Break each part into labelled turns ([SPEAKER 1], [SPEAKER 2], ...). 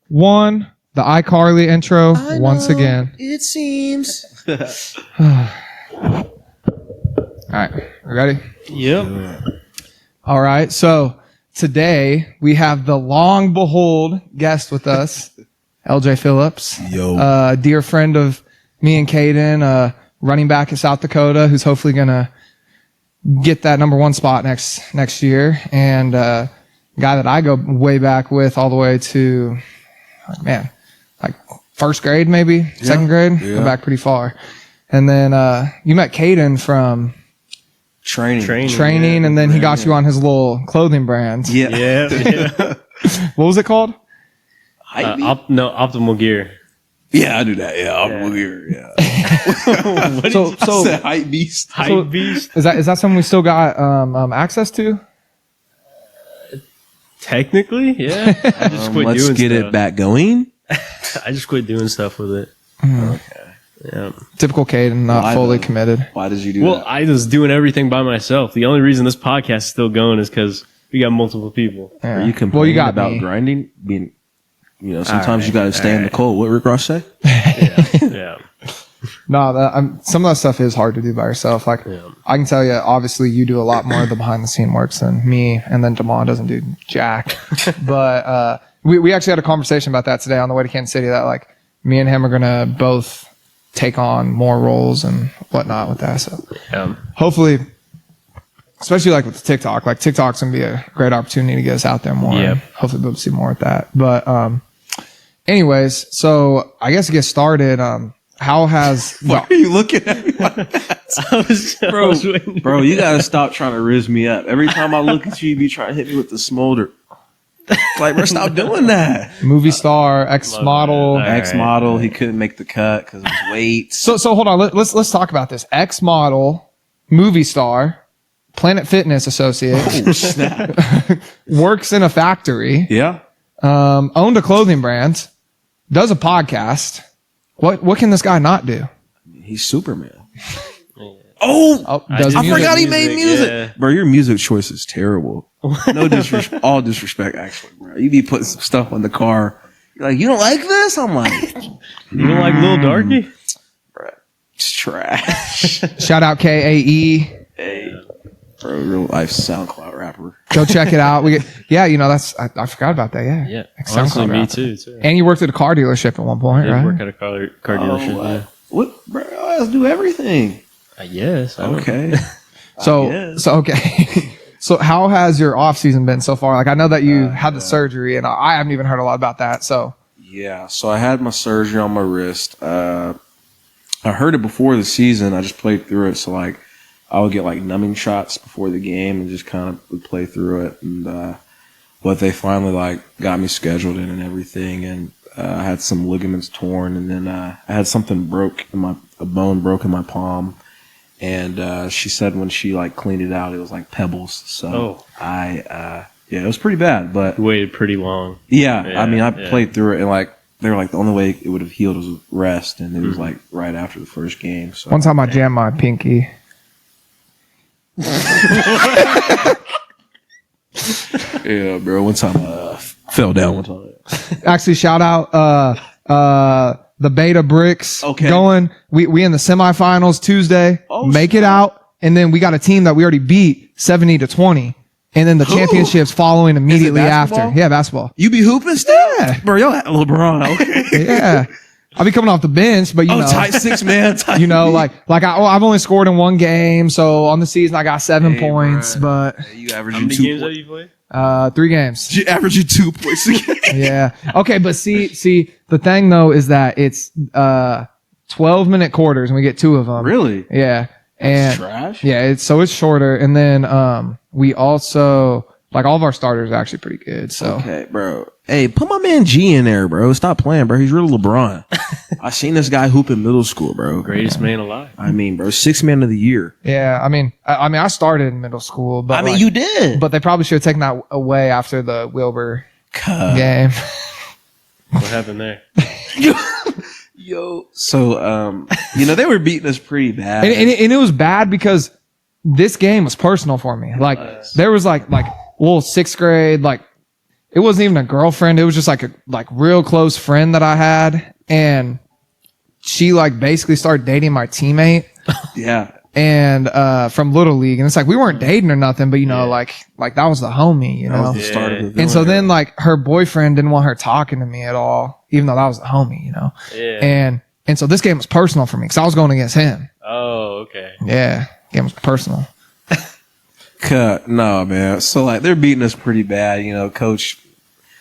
[SPEAKER 1] 1, the iCarly intro once again.
[SPEAKER 2] It seems.
[SPEAKER 1] All right, ready?
[SPEAKER 3] Yep.
[SPEAKER 1] All right, so today we have the long behold guest with us, LJ Phillips.
[SPEAKER 2] Yo.
[SPEAKER 1] Dear friend of me and Kayden, running back in South Dakota, who's hopefully going to get that number 1 spot next year. And guy that I go way back with all the way to, like first grade maybe, second grade.
[SPEAKER 2] Yeah.
[SPEAKER 1] Go back pretty far. And then you met Kayden from training, and then he got you on his little clothing brand.
[SPEAKER 3] Yeah.
[SPEAKER 1] What was it called?
[SPEAKER 3] Optimal Gear.
[SPEAKER 2] Yeah, I do that. Yeah, Optimal Gear. Yeah.
[SPEAKER 1] So
[SPEAKER 2] I said Hype Beast.
[SPEAKER 3] Hype Beast.
[SPEAKER 1] Is that something we still got access to?
[SPEAKER 3] Technically, yeah. I just quit
[SPEAKER 2] Let's
[SPEAKER 3] doing
[SPEAKER 2] get
[SPEAKER 3] stuff.
[SPEAKER 2] it back going.
[SPEAKER 3] I just quit doing stuff with it.
[SPEAKER 2] Okay.
[SPEAKER 3] Yeah.
[SPEAKER 1] Typical Kayden, not
[SPEAKER 2] Why
[SPEAKER 1] fully
[SPEAKER 2] though?
[SPEAKER 1] committed.
[SPEAKER 2] Why did you do
[SPEAKER 3] Well,
[SPEAKER 2] that?
[SPEAKER 3] I was doing everything by myself. The only reason this podcast is still going is because we got multiple people.
[SPEAKER 1] Yeah.
[SPEAKER 2] Are you complaining
[SPEAKER 1] got
[SPEAKER 2] about
[SPEAKER 1] me.
[SPEAKER 2] grinding? Sometimes
[SPEAKER 3] Alright,
[SPEAKER 2] you got to stay in the cold. What Rick Ross say?
[SPEAKER 3] Yeah.
[SPEAKER 1] No, some of that stuff is hard to do by yourself. Like,
[SPEAKER 3] Yeah.
[SPEAKER 1] I can tell you, obviously, you do a lot more of the behind the scene works than me, and then Damon doesn't do jack. But we actually had a conversation about that today on the way to Kansas City. That like me and him are gonna both take on more roles and whatnot with that. So hopefully, especially like with the TikTok, like TikTok's gonna be a great opportunity to get us out there more.
[SPEAKER 3] Yep.
[SPEAKER 1] And hopefully, we'll see more with that. But anyways, so I guess to get started, how has
[SPEAKER 2] Why are you looking at me like that?
[SPEAKER 3] Bro,
[SPEAKER 2] Bro, you got to stop trying to rizz me up. Every time I look at you, you be trying to hit me with the smolder. Like, bro, stop doing that.
[SPEAKER 1] movie star, ex model?
[SPEAKER 3] All right.
[SPEAKER 2] Ex-model, he couldn't make the cut because of his weight.
[SPEAKER 1] So hold on. Let's talk about this. Ex model, movie star, Planet Fitness associate,
[SPEAKER 2] Oh, snap.
[SPEAKER 1] works in a factory,
[SPEAKER 2] Yeah.
[SPEAKER 1] owned a clothing brand, does a podcast. What can this guy not do?
[SPEAKER 2] He's Superman. Oh,
[SPEAKER 1] Does
[SPEAKER 2] I
[SPEAKER 1] music.
[SPEAKER 2] forgot he made music.
[SPEAKER 3] Yeah.
[SPEAKER 2] Bro, your music choice is terrible. No disrespect, all disrespect, actually, bro. You be putting some stuff on the car. You're like, you don't like this? I'm like,
[SPEAKER 3] You don't like Lil Darky?
[SPEAKER 2] bro, it's trash.
[SPEAKER 1] Shout out KAE.
[SPEAKER 2] Hey, bro, real life SoundCloud rapper.
[SPEAKER 1] Go check it out. I forgot about that. Yeah.
[SPEAKER 3] Yeah.
[SPEAKER 1] Ex-
[SPEAKER 3] Honestly,
[SPEAKER 1] SoundCloud
[SPEAKER 3] me
[SPEAKER 1] rapper.
[SPEAKER 3] too.
[SPEAKER 1] And you worked at a car dealership at one point,
[SPEAKER 3] I did
[SPEAKER 1] right?
[SPEAKER 3] work at a car dealership. Yeah.
[SPEAKER 2] What, bro? I just do everything.
[SPEAKER 3] Yes. I don't-
[SPEAKER 2] Okay.
[SPEAKER 1] So
[SPEAKER 2] guess.
[SPEAKER 1] okay. So how has your off season been so far? Like I know that you had the surgery, and I haven't even heard a lot about that. So
[SPEAKER 2] Yeah, so I had my surgery on my wrist. I heard it before the season. I just played through it. So like, I would get like numbing shots before the game and just kind of would play through it. And but they finally like got me scheduled in and everything. And I had some ligaments torn, and then I had something a bone broke in my palm. And she said when she like cleaned it out, it was like pebbles. So it was pretty bad. But
[SPEAKER 3] You waited pretty long.
[SPEAKER 2] yeah, I mean, I
[SPEAKER 3] Yeah.
[SPEAKER 2] played through it, and like they were like the only way it would have healed was with rest, and it was like right after the first game. So
[SPEAKER 1] one time I jammed my pinky.
[SPEAKER 2] yeah, bro. One time I fell down one time.
[SPEAKER 1] Actually, shout out the Beta Bricks.
[SPEAKER 2] Okay.
[SPEAKER 1] Going. We in the semifinals Tuesday.
[SPEAKER 2] Oh,
[SPEAKER 1] Make it out, and then we got a team that we already beat 70-20, and then the championships following immediately after.
[SPEAKER 2] basketball?
[SPEAKER 1] Yeah, basketball.
[SPEAKER 2] You be hooping still,
[SPEAKER 1] Yeah.
[SPEAKER 2] bro? Y'all had LeBron, okay?
[SPEAKER 1] Yeah. I'll be coming off the bench, but you know,
[SPEAKER 2] tight 6 man. Tight
[SPEAKER 1] you know, I've only scored in one game, so on the season I got 7 points,
[SPEAKER 2] bro.
[SPEAKER 1] but
[SPEAKER 2] you
[SPEAKER 3] How
[SPEAKER 2] averaging
[SPEAKER 3] many
[SPEAKER 2] 2
[SPEAKER 3] games have
[SPEAKER 2] points.
[SPEAKER 3] you played?
[SPEAKER 1] 3 games.
[SPEAKER 2] You averaging 2 points a game.
[SPEAKER 1] Yeah. Okay, but see, the thing though is that it's 12-minute quarters, and we get 2 of them.
[SPEAKER 2] Really?
[SPEAKER 1] Yeah. And
[SPEAKER 2] Trash.
[SPEAKER 1] yeah, it's shorter, and then we also like all of our starters are actually pretty good. So
[SPEAKER 2] Okay, bro. Hey, put my man G in there, bro. Stop playing, bro. He's real LeBron. I seen this guy hoop in middle school, bro.
[SPEAKER 3] Greatest man alive.
[SPEAKER 2] I mean, bro, 6 man of the year.
[SPEAKER 1] yeah, I started in middle school, but like,
[SPEAKER 2] you did.
[SPEAKER 1] but they probably should have taken that away after the Wilbur
[SPEAKER 2] God.
[SPEAKER 1] game.
[SPEAKER 3] What happened there?
[SPEAKER 2] Yo. So, they were beating us pretty bad.
[SPEAKER 1] and it was bad because this game was personal for me. Like there was like 6th grade, like it wasn't even a girlfriend. It was just like a real close friend that I had. And she like basically started dating my teammate.
[SPEAKER 2] Yeah.
[SPEAKER 1] And from Little League. And it's like we weren't dating or nothing, but you know, like that was the homie, you
[SPEAKER 2] That
[SPEAKER 1] know.
[SPEAKER 2] was the start of the villain
[SPEAKER 1] And so then
[SPEAKER 2] era.
[SPEAKER 1] like her boyfriend didn't want her talking to me at all, even though that was the homie, you know.
[SPEAKER 3] Yeah.
[SPEAKER 1] And so this game was personal for me because I was going against him.
[SPEAKER 3] Oh, okay.
[SPEAKER 1] Yeah. Game was personal.
[SPEAKER 2] Cut. No, man. So like they're beating us pretty bad. You know, coach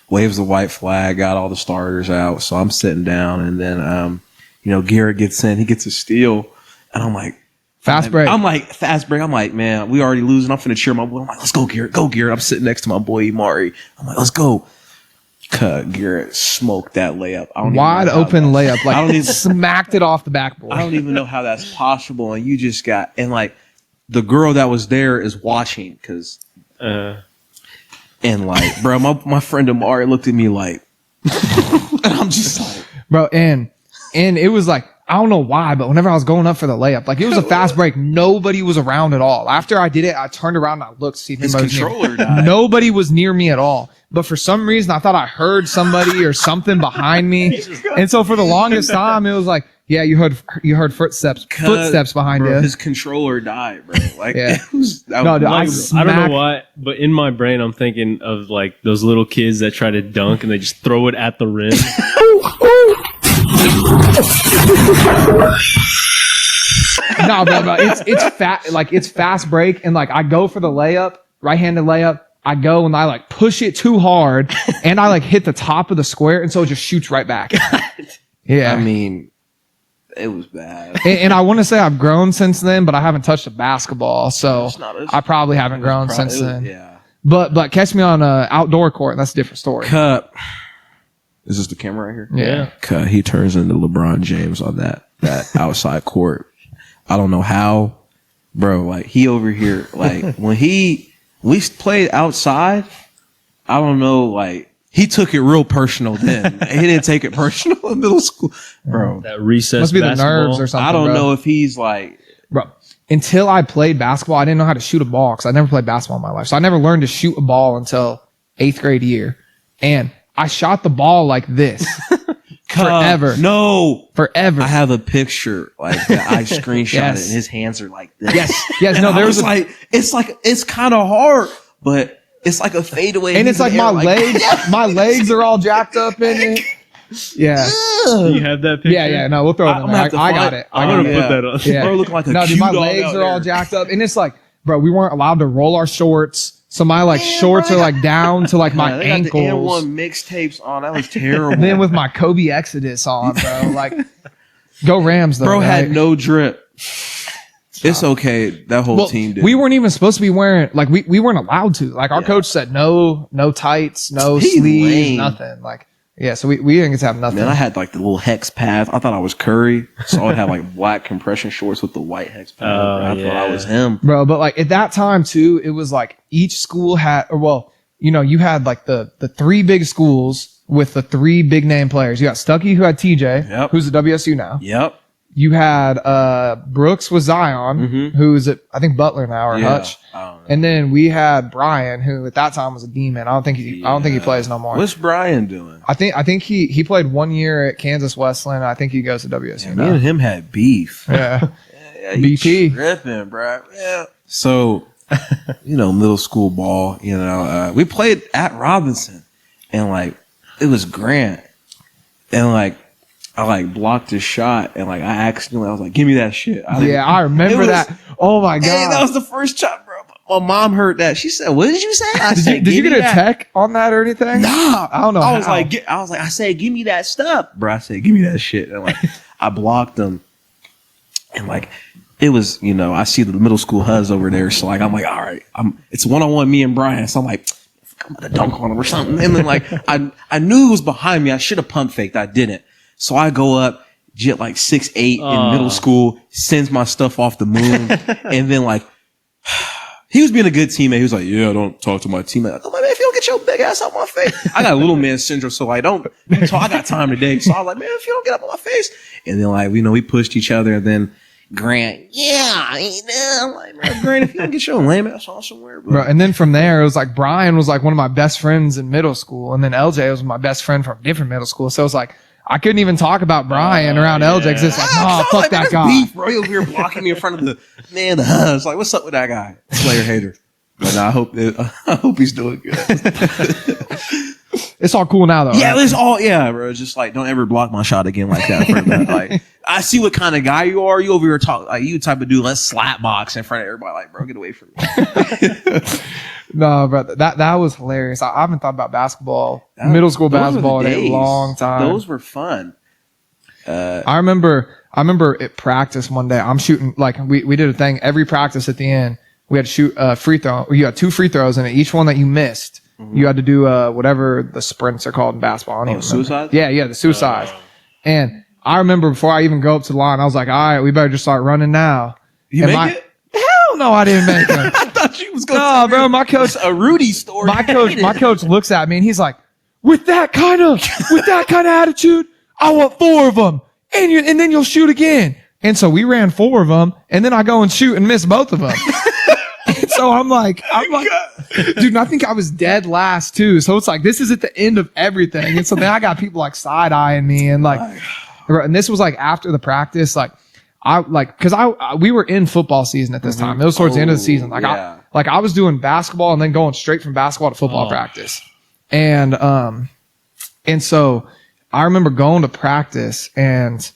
[SPEAKER 2] waves the white flag, got all the starters out. So I'm sitting down, and then you know, Garret gets in, he gets a steal, and I'm like,
[SPEAKER 1] Fast break.
[SPEAKER 2] I'm like, fast break. I'm like, man, we already losing. I'm finna cheer my boy. I'm like, let's go, Garret. Go, Garret. I'm sitting next to my boy Imari. I'm like, let's go. Cut. Garret smoked that layup. I don't even
[SPEAKER 1] Wide
[SPEAKER 2] know how
[SPEAKER 1] open
[SPEAKER 2] that-
[SPEAKER 1] layup. Like
[SPEAKER 2] I don't even-
[SPEAKER 1] smacked it off the backboard.
[SPEAKER 2] I don't even know how that's possible. And you just got, and like the girl that was there is watching because, and like, bro, my friend Amari looked at me like, and I'm just like,
[SPEAKER 1] Bro, and it was like, I don't know why, but whenever I was going up for the layup, like it was a fast break. Nobody was around at all. After I did it, I turned around and I looked to see if
[SPEAKER 2] his
[SPEAKER 1] anybody was near me.
[SPEAKER 2] controller died.
[SPEAKER 1] Nobody was near me at all. But for some reason, I thought I heard somebody or something behind me. And so for the longest time, it was like, yeah, you heard footsteps behind
[SPEAKER 2] Bro,
[SPEAKER 1] you.
[SPEAKER 2] his controller died, bro. Like,
[SPEAKER 1] Yeah.
[SPEAKER 2] it was, that
[SPEAKER 1] No,
[SPEAKER 2] was
[SPEAKER 1] dude,
[SPEAKER 3] I don't know why, but in my brain, I'm thinking of like those little kids that try to dunk and they just throw it at the rim.
[SPEAKER 1] No, bro, it's fast break, and like I go for the layup, right-handed layup. I go and I like push it too hard, and I like hit the top of the square, and so it just shoots right back. Yeah,
[SPEAKER 2] I mean, it was bad.
[SPEAKER 1] and I want to say I've grown since then, but I haven't touched a basketball, so I probably haven't grown since then.
[SPEAKER 2] Yeah.
[SPEAKER 1] But catch me on a outdoor court, that's a different story.
[SPEAKER 2] Cut. Is this the camera right here?
[SPEAKER 1] Yeah.
[SPEAKER 2] Cut. He turns into LeBron James on that outside court. I don't know how, bro. Like he over here, like when we played outside, I don't know, like he took it real personal then. He didn't take it personal in middle school, bro.
[SPEAKER 3] That recess
[SPEAKER 1] Must be the
[SPEAKER 3] basketball.
[SPEAKER 1] nerves or something.
[SPEAKER 2] I don't
[SPEAKER 1] bro.
[SPEAKER 2] know if he's like,
[SPEAKER 1] Bro, until I played basketball, I didn't know how to shoot a ball because I never played basketball in my life. So I never learned to shoot a ball until 8th grade year. And I shot the ball like this forever.
[SPEAKER 2] No,
[SPEAKER 1] Forever.
[SPEAKER 2] I have a picture like that. I screenshot
[SPEAKER 1] Yes.
[SPEAKER 2] it, and his hands are like this.
[SPEAKER 1] Yes.
[SPEAKER 2] And
[SPEAKER 1] No,
[SPEAKER 2] I
[SPEAKER 1] there was
[SPEAKER 2] it's kind of hard, but it's like a fadeaway.
[SPEAKER 1] and it's like my legs are all jacked up in it. Yeah.
[SPEAKER 3] Do you have that picture?
[SPEAKER 1] Yeah. No, we'll throw it in there. I got it.
[SPEAKER 3] I'm going to put that on.
[SPEAKER 1] Yeah.
[SPEAKER 2] Bro, looking like a
[SPEAKER 1] No, dude,
[SPEAKER 2] cute
[SPEAKER 1] my
[SPEAKER 2] dog
[SPEAKER 1] legs
[SPEAKER 2] out
[SPEAKER 1] are all
[SPEAKER 2] there.
[SPEAKER 1] jacked up. And it's like, bro, we weren't allowed to roll our shorts. So my like shorts are like down to like my
[SPEAKER 2] Man, they got the
[SPEAKER 1] ankles.
[SPEAKER 2] N1 mixtapes on. That was terrible.
[SPEAKER 1] And then with my Kobe Exodus on, bro. Like, go Rams though.
[SPEAKER 2] Bro
[SPEAKER 1] right?
[SPEAKER 2] had no drip. It's okay. That whole
[SPEAKER 1] Well,
[SPEAKER 2] team did.
[SPEAKER 1] we weren't even supposed to be wearing like we weren't allowed to. Like our coach said no tights, no
[SPEAKER 2] He
[SPEAKER 1] sleeves,
[SPEAKER 2] lame.
[SPEAKER 1] nothing. Like so we didn't get to have nothing.
[SPEAKER 2] Man, I had like the little hex pads. I thought I was Curry, so I would have like black compression shorts with the white hex pad. I thought I was him.
[SPEAKER 1] Bro, but like at that time too, it was like each school had, or well, you know, you had like the 3 big schools with the 3 big name players. You got Stuckey, who had TJ,
[SPEAKER 2] Yep.
[SPEAKER 1] who's at WSU now.
[SPEAKER 2] Yep.
[SPEAKER 1] You had Brooks with Zion, who's at I think Butler now or Hutch.
[SPEAKER 2] I don't know.
[SPEAKER 1] And then we had Brian, who at that time was a demon. I don't think he plays no more.
[SPEAKER 2] What's Brian doing?
[SPEAKER 1] I think he played 1 year at Kansas Westland. I think he goes to WSU
[SPEAKER 2] Me
[SPEAKER 1] now.
[SPEAKER 2] and him had beef.
[SPEAKER 1] Yeah.
[SPEAKER 2] Yeah, you
[SPEAKER 1] BP.
[SPEAKER 2] tripping, bro. Yeah. So, you know, middle school ball. You know, we played at Robinson, and like it was Grant, and like I like blocked his shot, and like I was like, "Give me that shit."
[SPEAKER 1] I remember
[SPEAKER 2] It was-
[SPEAKER 1] that. Oh my god.
[SPEAKER 2] Hey, that was the first shot, bro. My mom heard that. She said, "What did you say?" I
[SPEAKER 1] Did
[SPEAKER 2] said,
[SPEAKER 1] you
[SPEAKER 2] "Give
[SPEAKER 1] get
[SPEAKER 2] me
[SPEAKER 1] a
[SPEAKER 2] that."
[SPEAKER 1] tech on that or anything?
[SPEAKER 2] Nah,
[SPEAKER 1] I don't know.
[SPEAKER 2] I was
[SPEAKER 1] how.
[SPEAKER 2] like, I said, "Give me that stuff, bro." I said, "Give me that shit," and like I blocked him, and like it was, you know, I see the middle school huzz over there, so like I'm like, all right, it's 1-on-1 me and Brian, so I'm like, I'm gonna dunk on him or something, and then like I knew it was behind me. I should have pump faked. I didn't, so I go up. Jet like 6'8" in middle school, sends my stuff off the moon, and then like he was being a good teammate. He was like, "Yeah, don't talk to my teammate." I go, "Man, if you don't get your big ass out my face," I got little man syndrome, so I don't. So I got time today. So I was like, "Man, if you don't get up on my face," and then like we pushed each other, and then Grant, I'm like, bro, Grant, if you don't get your lame ass on somewhere, bro.
[SPEAKER 1] Bro, and then from there, it was like Brian was like one of my best friends in middle school, and then LJ was my best friend from a different middle school. So it was like I couldn't even talk about Brian around LJ because it's like, no, fuck
[SPEAKER 2] like,
[SPEAKER 1] that
[SPEAKER 2] that's
[SPEAKER 1] guy.
[SPEAKER 2] beef, bro. He over here blocking me in front of the it's like, what's up with that guy? Player hater. But I hope he's doing good.
[SPEAKER 1] It's all cool now though.
[SPEAKER 2] Yeah,
[SPEAKER 1] right?
[SPEAKER 2] it's all bro. It's just like, don't ever block my shot again like that. In front of that. Like, I see what kind of guy you are. You over here talk like you type of dude. Let's slap box in front of everybody. Like, bro, get away from me.
[SPEAKER 1] No, bro, that was hilarious. I haven't thought about basketball, middle school
[SPEAKER 2] Those were the
[SPEAKER 1] basketball in a
[SPEAKER 2] days.
[SPEAKER 1] long time.
[SPEAKER 2] Those were fun.
[SPEAKER 1] I remember at practice one day, I'm shooting, like we did a thing every practice at the end. We had to shoot a free throw. You had 2 free throws, and each one that you missed, you had to do whatever the sprints are called in basketball. I don't even remember.
[SPEAKER 2] Suicides?
[SPEAKER 1] Yeah, the suicides. And I remember before I even go up to the line, I was like, all right, we better just start running now.
[SPEAKER 2] You
[SPEAKER 1] And
[SPEAKER 2] make it?
[SPEAKER 1] Hell no, I didn't make it.
[SPEAKER 2] I thought you was going
[SPEAKER 1] No, bro, my coach,
[SPEAKER 2] a Rudy story.
[SPEAKER 1] my coach looks at me and he's like, with that kind of attitude, I want 4 of them, and then you'll shoot again. And so we ran 4 of them, and then I go and shoot and miss both of them. And so I'm like, dude, and I think I was dead last too. So it's like, this is at the end of everything. And so then I got people like side eyeing me and like, and this was like after the practice, like we were in football season at this time. It was towards the end of the season. Like I was doing basketball and then going straight from basketball to football practice. And so I remember going to practice and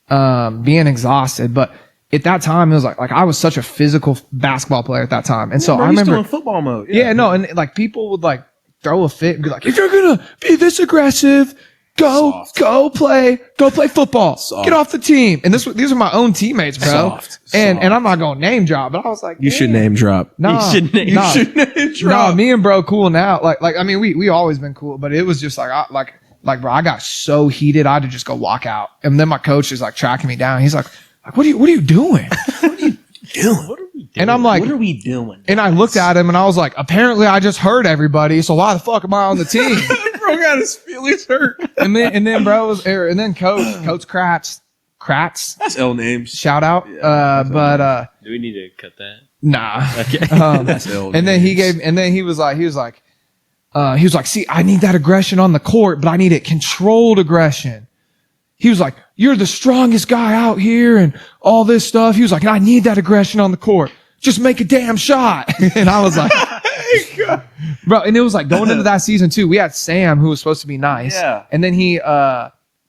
[SPEAKER 1] being exhausted, but at that time it was like I was such a physical basketball player at that time. And so I remember
[SPEAKER 2] in football mode.
[SPEAKER 1] yeah, no, and like people would like throw a fit and be like, if you're gonna be this aggressive, go play football.
[SPEAKER 2] Soft.
[SPEAKER 1] Get off the team. And these are my own teammates, bro. And I'm not gonna name drop, but I was like,
[SPEAKER 2] You should name drop.
[SPEAKER 1] No,
[SPEAKER 3] You should name
[SPEAKER 1] no, me and bro cool now. Like I mean, we always been cool, but it was just like bro, I got so heated, I had to just go walk out. And then my coach is like tracking me down. He's like, what are you doing? And I'm like,
[SPEAKER 2] what are we doing?
[SPEAKER 1] And I looked at him and I was like, apparently I just hurt everybody. So why the fuck am I on the team?
[SPEAKER 2] Bro got his feelings hurt.
[SPEAKER 1] and then bro was, and then coach Kratz,
[SPEAKER 2] That's L names.
[SPEAKER 1] shout out.
[SPEAKER 2] Yeah,
[SPEAKER 3] Do we need to cut that?
[SPEAKER 1] Nah.
[SPEAKER 3] Okay.
[SPEAKER 2] That's L
[SPEAKER 1] And then he was like, see, I need that aggression on the court, but I need it controlled aggression. He was like, you're the strongest guy out here and all this stuff. He was like, I need that aggression on the court. Just make a damn shot. And I was like, bro, and it was like going into that season too, we had Sam who was supposed to be nice.
[SPEAKER 2] Yeah.
[SPEAKER 1] And then he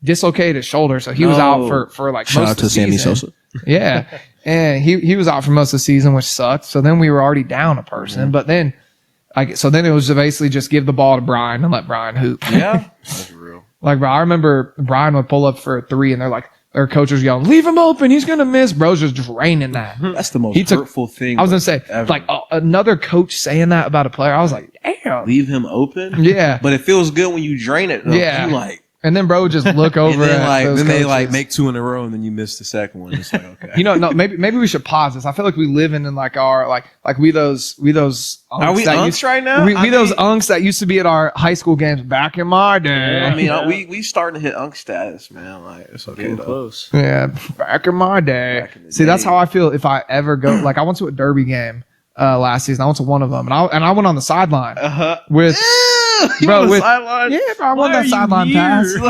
[SPEAKER 1] dislocated his shoulder. So he was out for like
[SPEAKER 2] Shout
[SPEAKER 1] most
[SPEAKER 2] out
[SPEAKER 1] of the
[SPEAKER 2] to Sammy
[SPEAKER 1] season.
[SPEAKER 2] Sosa.
[SPEAKER 1] Yeah. And he was out for most of the season, which sucked. So then we were already down a person. But then so then it was basically just give the ball to Brian and let Brian hoop.
[SPEAKER 2] Yeah. That's real.
[SPEAKER 1] Like, bro, I remember Brian would pull up for a 3 and their coach was yelling, leave him open, he's gonna miss. Bro's just raining that.
[SPEAKER 2] That's the most hurtful thing.
[SPEAKER 1] I was gonna say,
[SPEAKER 2] ever.
[SPEAKER 1] like another coach saying that about a player. I was like, damn.
[SPEAKER 2] Leave him open.
[SPEAKER 1] Yeah.
[SPEAKER 2] But it feels good when you drain it. Though,
[SPEAKER 1] Yeah.
[SPEAKER 2] You like.
[SPEAKER 1] And then bro would just look over
[SPEAKER 2] And then
[SPEAKER 1] at those
[SPEAKER 2] they
[SPEAKER 1] coaches.
[SPEAKER 2] make 2 in a row and then you miss the second one. It's like, okay.
[SPEAKER 1] No, maybe we should pause this. I feel like we live in like our like we those unks
[SPEAKER 2] Are we
[SPEAKER 1] that
[SPEAKER 2] unks right now?
[SPEAKER 1] We those unks that used to be at our high school games back in my day.
[SPEAKER 2] I mean, we starting to hit unk status, man. Like, it's okay
[SPEAKER 3] Getting
[SPEAKER 2] though.
[SPEAKER 3] close.
[SPEAKER 1] Yeah, back in my day.
[SPEAKER 2] Back in the
[SPEAKER 1] See, that's
[SPEAKER 2] day.
[SPEAKER 1] how I feel if I ever go. Like I went to a Derby game last season. I went to one of them, and I went on the sideline with bro with
[SPEAKER 2] sideline.
[SPEAKER 1] yeah, bro, I won
[SPEAKER 3] Why
[SPEAKER 1] that
[SPEAKER 3] are
[SPEAKER 1] sideline
[SPEAKER 3] you
[SPEAKER 1] pass.
[SPEAKER 3] here?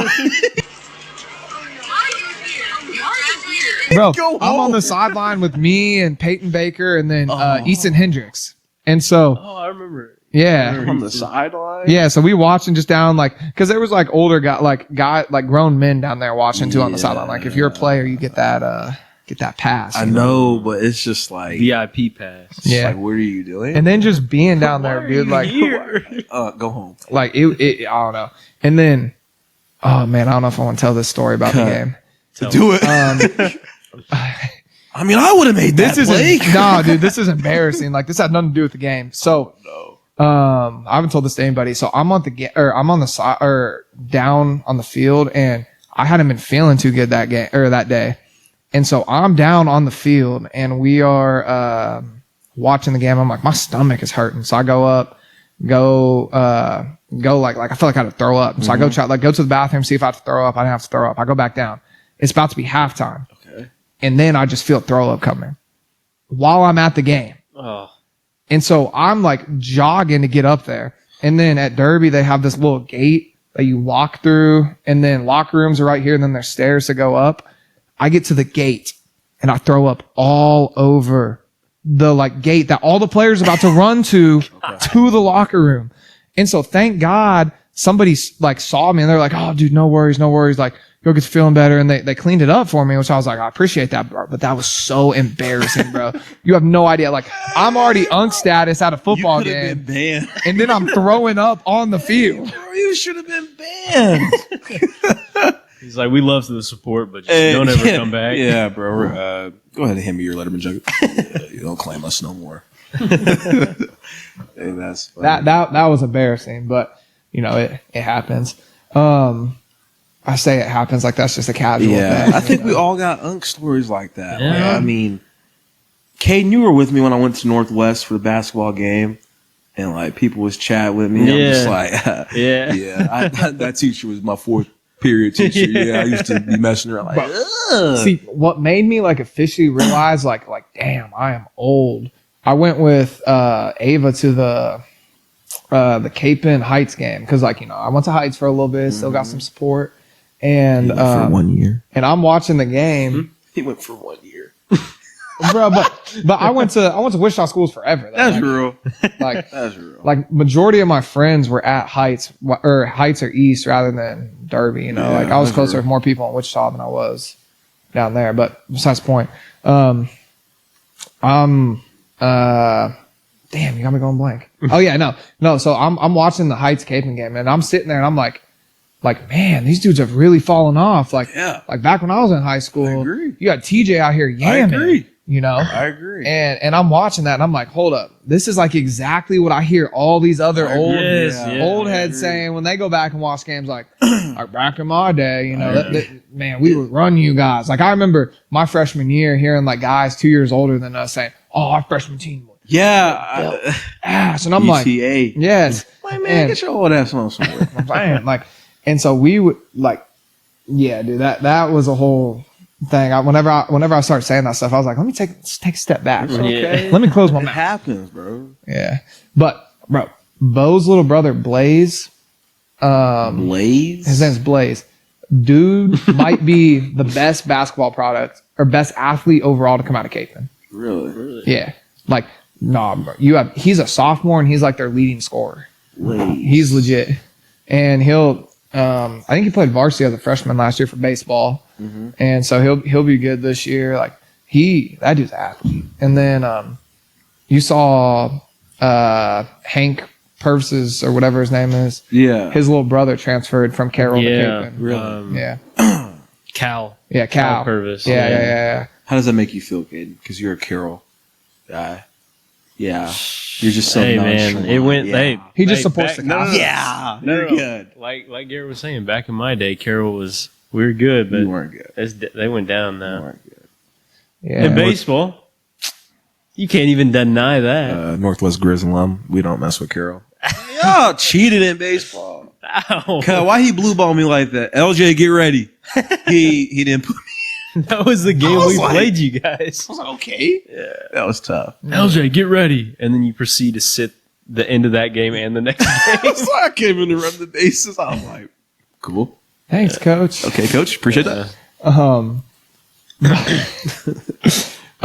[SPEAKER 1] Bro,
[SPEAKER 2] Go
[SPEAKER 1] I'm on
[SPEAKER 2] home.
[SPEAKER 1] the sideline with me and Peyton Baker and then Easton Hendricks, and so
[SPEAKER 3] Oh, I remember.
[SPEAKER 1] yeah.
[SPEAKER 2] On the sideline.
[SPEAKER 1] Yeah, so we watching just down like because there was like older like grown men down there watching too on the sideline. Like if you're a player, you get that pass.
[SPEAKER 2] I
[SPEAKER 1] you
[SPEAKER 2] know, but it's just like,
[SPEAKER 3] VIP pass.
[SPEAKER 2] it's
[SPEAKER 1] Yeah.
[SPEAKER 2] like, what are you doing?
[SPEAKER 1] And then just being down there, dude, like
[SPEAKER 2] Go home.
[SPEAKER 1] like it I don't know. And then oh man, I don't know if I want to tell this story about the game.
[SPEAKER 2] Do it. I mean, I would have made
[SPEAKER 1] This
[SPEAKER 2] that play.
[SPEAKER 1] isn't no, dude. This is embarrassing. Like this had nothing to do with the game. So I haven't told this to anybody. So I'm on the side or down on the field, and I hadn't been feeling too good that game or that day. And so I'm down on the field, and we are watching the game. I'm like, my stomach is hurting. So I go up, go like I feel like I had to throw up. And so I go to the bathroom, see if I have to throw up. I didn't have to throw up. I go back down. It's about to be halftime.
[SPEAKER 2] Okay.
[SPEAKER 1] and then I just feel throw up coming while I'm at the game.
[SPEAKER 3] Oh.
[SPEAKER 1] And so I'm like jogging to get up there. And then at Derby, they have this little gate that you walk through, and then locker rooms are right here, and then there's stairs to go up. I get to the gate and I throw up all over the like gate that all the players are about to run to the locker room. And so thank God somebody like saw me and they're like, oh dude, no worries. Like, go get feeling better. And they cleaned it up for me, which I was like, I appreciate that, bro. But that was so embarrassing, bro. You have no idea. Like, I'm already unk status at a football game.
[SPEAKER 2] Been banned.
[SPEAKER 1] And then I'm throwing up on the field.
[SPEAKER 2] Bro, you should have been banned.
[SPEAKER 3] He's like, we love the support, but just don't ever come back.
[SPEAKER 2] Yeah, bro. Go ahead and hand me your Letterman jacket. You don't claim us no more. Hey, that's funny.
[SPEAKER 1] That was embarrassing, but you know, it happens. I say it happens like that's just a casual thing.
[SPEAKER 2] I think we all got unk stories like that.
[SPEAKER 3] Yeah.
[SPEAKER 2] Like, I mean, Kayden, you were with me when I went to Northwest for the basketball game, and like people was chatting with me.
[SPEAKER 3] Yeah.
[SPEAKER 2] I'm just like, that teacher was my fourth period teacher. Yeah, I used to be messing around like, ugh.
[SPEAKER 1] See, what made me like officially realize like damn, I am old. I went with Ava to the Kayden Heights game because like, you know, I went to Heights for a little bit, still got some support, and
[SPEAKER 2] He went for 1 year.
[SPEAKER 1] and I'm watching the game,
[SPEAKER 2] He went for 1 year.
[SPEAKER 1] bro. But I went to Wichita schools forever. Though.
[SPEAKER 2] That's real.
[SPEAKER 1] Like
[SPEAKER 2] That's real.
[SPEAKER 1] like majority of my friends were at Heights or East rather than Derby. You know,
[SPEAKER 2] Yeah,
[SPEAKER 1] like I was
[SPEAKER 2] that's
[SPEAKER 1] closer
[SPEAKER 2] real.
[SPEAKER 1] with more people in Wichita than I was down there. But besides the point, damn, you got me going blank. Oh yeah, no. So I'm watching the Heights Kayden game, and I'm sitting there, and I'm like, man, these dudes have really fallen off. Like,
[SPEAKER 2] Yeah.
[SPEAKER 1] like back when I was in high school,
[SPEAKER 2] I agree.
[SPEAKER 1] you got TJ out here yamming.
[SPEAKER 2] agree.
[SPEAKER 1] You know,
[SPEAKER 2] I agree.
[SPEAKER 1] and I'm watching that, and I'm like, hold up, this is like exactly what I hear all these other old
[SPEAKER 3] Yes,
[SPEAKER 1] heads saying when they go back and watch games. Like back in my day, you know, man, we would run you guys. Like I remember my freshman year hearing like guys 2 years older than us saying, "Oh, our freshman team was
[SPEAKER 2] Yeah.
[SPEAKER 1] ass," and I'm like,
[SPEAKER 2] UTA.
[SPEAKER 1] yes,
[SPEAKER 2] Like, man, get your old ass on somewhere.
[SPEAKER 1] I'm saying like, and so we would like, yeah, dude, that was a whole thing. Whenever I start saying that stuff, I was like, let me take a step back.
[SPEAKER 2] Okay.
[SPEAKER 1] Let me close my
[SPEAKER 2] It
[SPEAKER 1] mouth.
[SPEAKER 2] happens, bro.
[SPEAKER 1] Yeah, but bro, Bo's little brother Blaze,
[SPEAKER 2] Blaze?
[SPEAKER 1] his name's Blaze. Dude might be the best basketball product or best athlete overall to come out of Kayden.
[SPEAKER 2] Really?
[SPEAKER 1] Yeah, like nah, bro. He's a sophomore and he's like their leading scorer.
[SPEAKER 2] Blaze.
[SPEAKER 1] He's legit, and he'll. I think he played varsity as a freshman last year for baseball, and so he'll be good this year. Like that dude's an athlete. And then you saw Hank Purses or whatever his name is.
[SPEAKER 2] Yeah.
[SPEAKER 1] His little brother transferred from Carroll to
[SPEAKER 3] Yeah,
[SPEAKER 1] Kayden.
[SPEAKER 2] Really?
[SPEAKER 1] Yeah,
[SPEAKER 3] Cal.
[SPEAKER 1] yeah, Cal.
[SPEAKER 3] Purvis.
[SPEAKER 1] Yeah.
[SPEAKER 2] How does that make you feel, Kayden? Because you're a Carroll guy. Yeah. You're just so
[SPEAKER 3] Hey
[SPEAKER 2] nonchalant.
[SPEAKER 3] man, it went.
[SPEAKER 2] Yeah.
[SPEAKER 3] Hey,
[SPEAKER 1] He just
[SPEAKER 3] like,
[SPEAKER 1] supports
[SPEAKER 3] back-
[SPEAKER 1] the cause.
[SPEAKER 2] Yeah.
[SPEAKER 3] No,
[SPEAKER 2] You're
[SPEAKER 3] no.
[SPEAKER 2] good.
[SPEAKER 3] Like Garrett was saying, back in my day, Carroll was we were good, but
[SPEAKER 2] You weren't good.
[SPEAKER 3] they went down
[SPEAKER 2] You
[SPEAKER 3] now.
[SPEAKER 2] weren't good.
[SPEAKER 1] Yeah.
[SPEAKER 3] In baseball, you can't even deny that.
[SPEAKER 2] Northwest Grizz alum. We don't mess with Carroll. Y'all cheated in baseball.
[SPEAKER 3] Ow.
[SPEAKER 2] God, why he blue ball me like that? LJ, get ready. He didn't put me.
[SPEAKER 3] That was the game
[SPEAKER 2] was
[SPEAKER 3] we
[SPEAKER 2] like-
[SPEAKER 3] played you guys.
[SPEAKER 2] I was like, okay. Yeah. That was tough.
[SPEAKER 3] LJ, get ready, and then you proceed to sit the end of that game and the next
[SPEAKER 2] I
[SPEAKER 3] game.
[SPEAKER 2] was like, I came in to run the bases. I was like, cool.
[SPEAKER 1] Thanks, Coach.
[SPEAKER 2] Okay, coach. Appreciate that.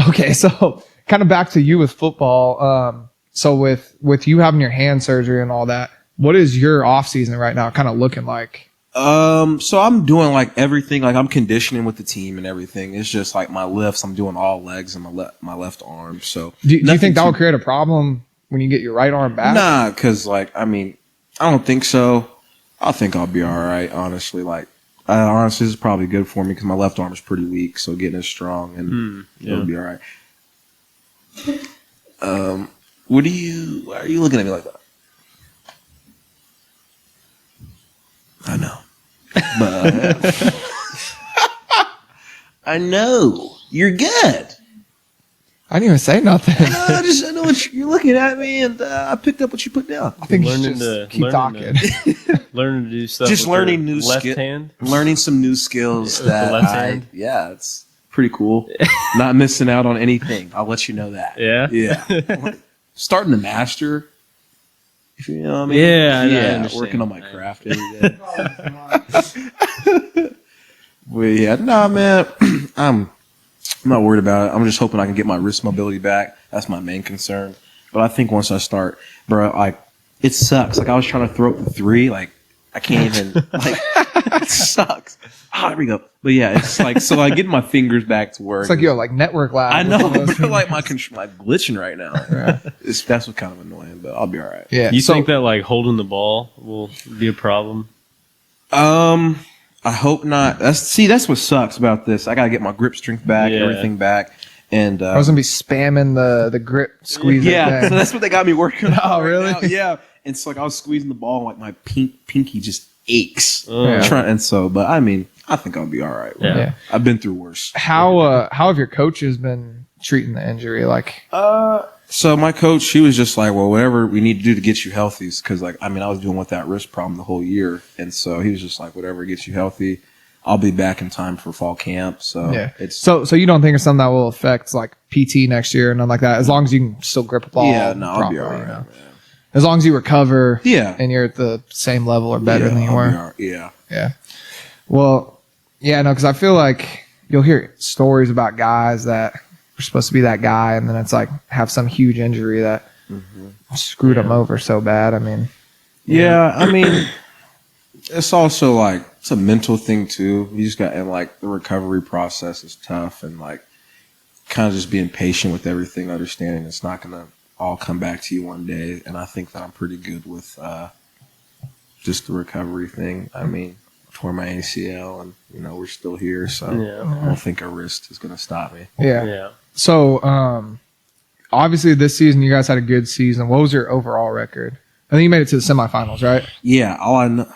[SPEAKER 1] Okay, so kind of back to you with football. So with you having your hand surgery and all that, what is your off season right now kind of looking like?
[SPEAKER 2] So I'm doing like everything. Like I'm conditioning with the team and everything. It's just like my lifts. I'm doing all legs and my left arm. So
[SPEAKER 1] Do you
[SPEAKER 2] nothing
[SPEAKER 1] think that
[SPEAKER 2] too-
[SPEAKER 1] will create a problem when you get your right arm back?
[SPEAKER 2] Nah, because like I mean, I don't think so. I think I'll be all right. Honestly, like honestly, this is probably good for me because my left arm is pretty weak. So getting it strong and it'll be all right. Why are you looking at me like that? I know. But I know. You're good.
[SPEAKER 1] I didn't even say nothing.
[SPEAKER 2] I know what you're looking at me, and I picked up what you put down.
[SPEAKER 1] I think you
[SPEAKER 3] Learning
[SPEAKER 1] should
[SPEAKER 3] to-
[SPEAKER 1] just keep
[SPEAKER 3] learning
[SPEAKER 1] talking.
[SPEAKER 3] Learning to do stuff.
[SPEAKER 2] Just
[SPEAKER 3] with
[SPEAKER 2] learning
[SPEAKER 3] your
[SPEAKER 2] new
[SPEAKER 3] left
[SPEAKER 2] skill-
[SPEAKER 3] hand.
[SPEAKER 2] Learning some new skills
[SPEAKER 3] With the
[SPEAKER 2] that
[SPEAKER 3] left hand?
[SPEAKER 2] it's pretty cool. Not missing out on anything. I'll let you know that.
[SPEAKER 3] Yeah?
[SPEAKER 2] Yeah. Starting the master. If you know what I mean?
[SPEAKER 3] Yeah, I understand.
[SPEAKER 2] Working on my craft every day. Well, yeah, nah, man. I'm not worried about it. I'm just hoping I can get my wrist mobility back. That's my main concern. But I think once I start, bro, like it sucks. Like I was trying to throw up the 3, like I can't even. Like it sucks. Oh, there we go. But yeah, it's like so. Like getting my fingers back to work.
[SPEAKER 1] It's like like network lag.
[SPEAKER 2] I know.
[SPEAKER 1] with
[SPEAKER 2] Bro, like my glitching right now.
[SPEAKER 1] Yeah.
[SPEAKER 2] That's what's kind of annoying, but I'll be all right.
[SPEAKER 1] Yeah.
[SPEAKER 3] You think that like holding the ball will be a problem?
[SPEAKER 2] I hope not. That's what sucks about this. I gotta get my grip strength back,
[SPEAKER 3] Yeah.
[SPEAKER 2] everything back, and
[SPEAKER 1] I was gonna be spamming the grip squeeze.
[SPEAKER 2] yeah.
[SPEAKER 1] thing.
[SPEAKER 2] So that's what they got me working on.
[SPEAKER 1] Oh,
[SPEAKER 2] right
[SPEAKER 1] really?
[SPEAKER 2] now. Yeah. And so like I was squeezing the ball, like my pinky just aches.
[SPEAKER 3] Yeah.
[SPEAKER 2] And so, but I mean, I think I'll be all right.
[SPEAKER 3] Yeah.
[SPEAKER 1] Yeah.
[SPEAKER 2] I've been through worse.
[SPEAKER 1] How have your coaches been treating the injury? Like,
[SPEAKER 2] So my coach, she was just like, well, whatever we need to do to get you healthy, because like I mean, I was dealing with that wrist problem the whole year, and so he was just like, whatever gets you healthy, I'll be back in time for fall camp. So
[SPEAKER 1] yeah.
[SPEAKER 2] it's
[SPEAKER 1] So you don't think it's something that will affect like PT next year and nothing like that? As long as you can still grip a ball.
[SPEAKER 2] yeah, no, I'll be all
[SPEAKER 1] properly,
[SPEAKER 2] right.
[SPEAKER 1] you know?
[SPEAKER 2] Man.
[SPEAKER 1] As long as you recover.
[SPEAKER 2] Yeah.
[SPEAKER 1] And you're at the same level or better than you
[SPEAKER 2] I'll
[SPEAKER 1] were.
[SPEAKER 2] be all right. Yeah.
[SPEAKER 1] Yeah. Well, yeah, no, because I feel like you'll hear stories about guys that are supposed to be that guy, and then it's like have some huge injury that screwed them over so bad. I mean,
[SPEAKER 2] Yeah, I mean, it's also like it's a mental thing too. You just got and like the recovery process is tough, and like kind of just being patient with everything, understanding it's not gonna all come back to you one day. And I think that I'm pretty good with just the recovery thing. I mean, tore my ACL, and we're still here, so
[SPEAKER 3] Yeah.
[SPEAKER 2] I don't think a wrist is gonna stop me.
[SPEAKER 1] yeah.
[SPEAKER 3] Yeah.
[SPEAKER 1] So, obviously this season you guys had a good season. What was your overall record? I think you made it to the semifinals, right?
[SPEAKER 2] Yeah, all I know.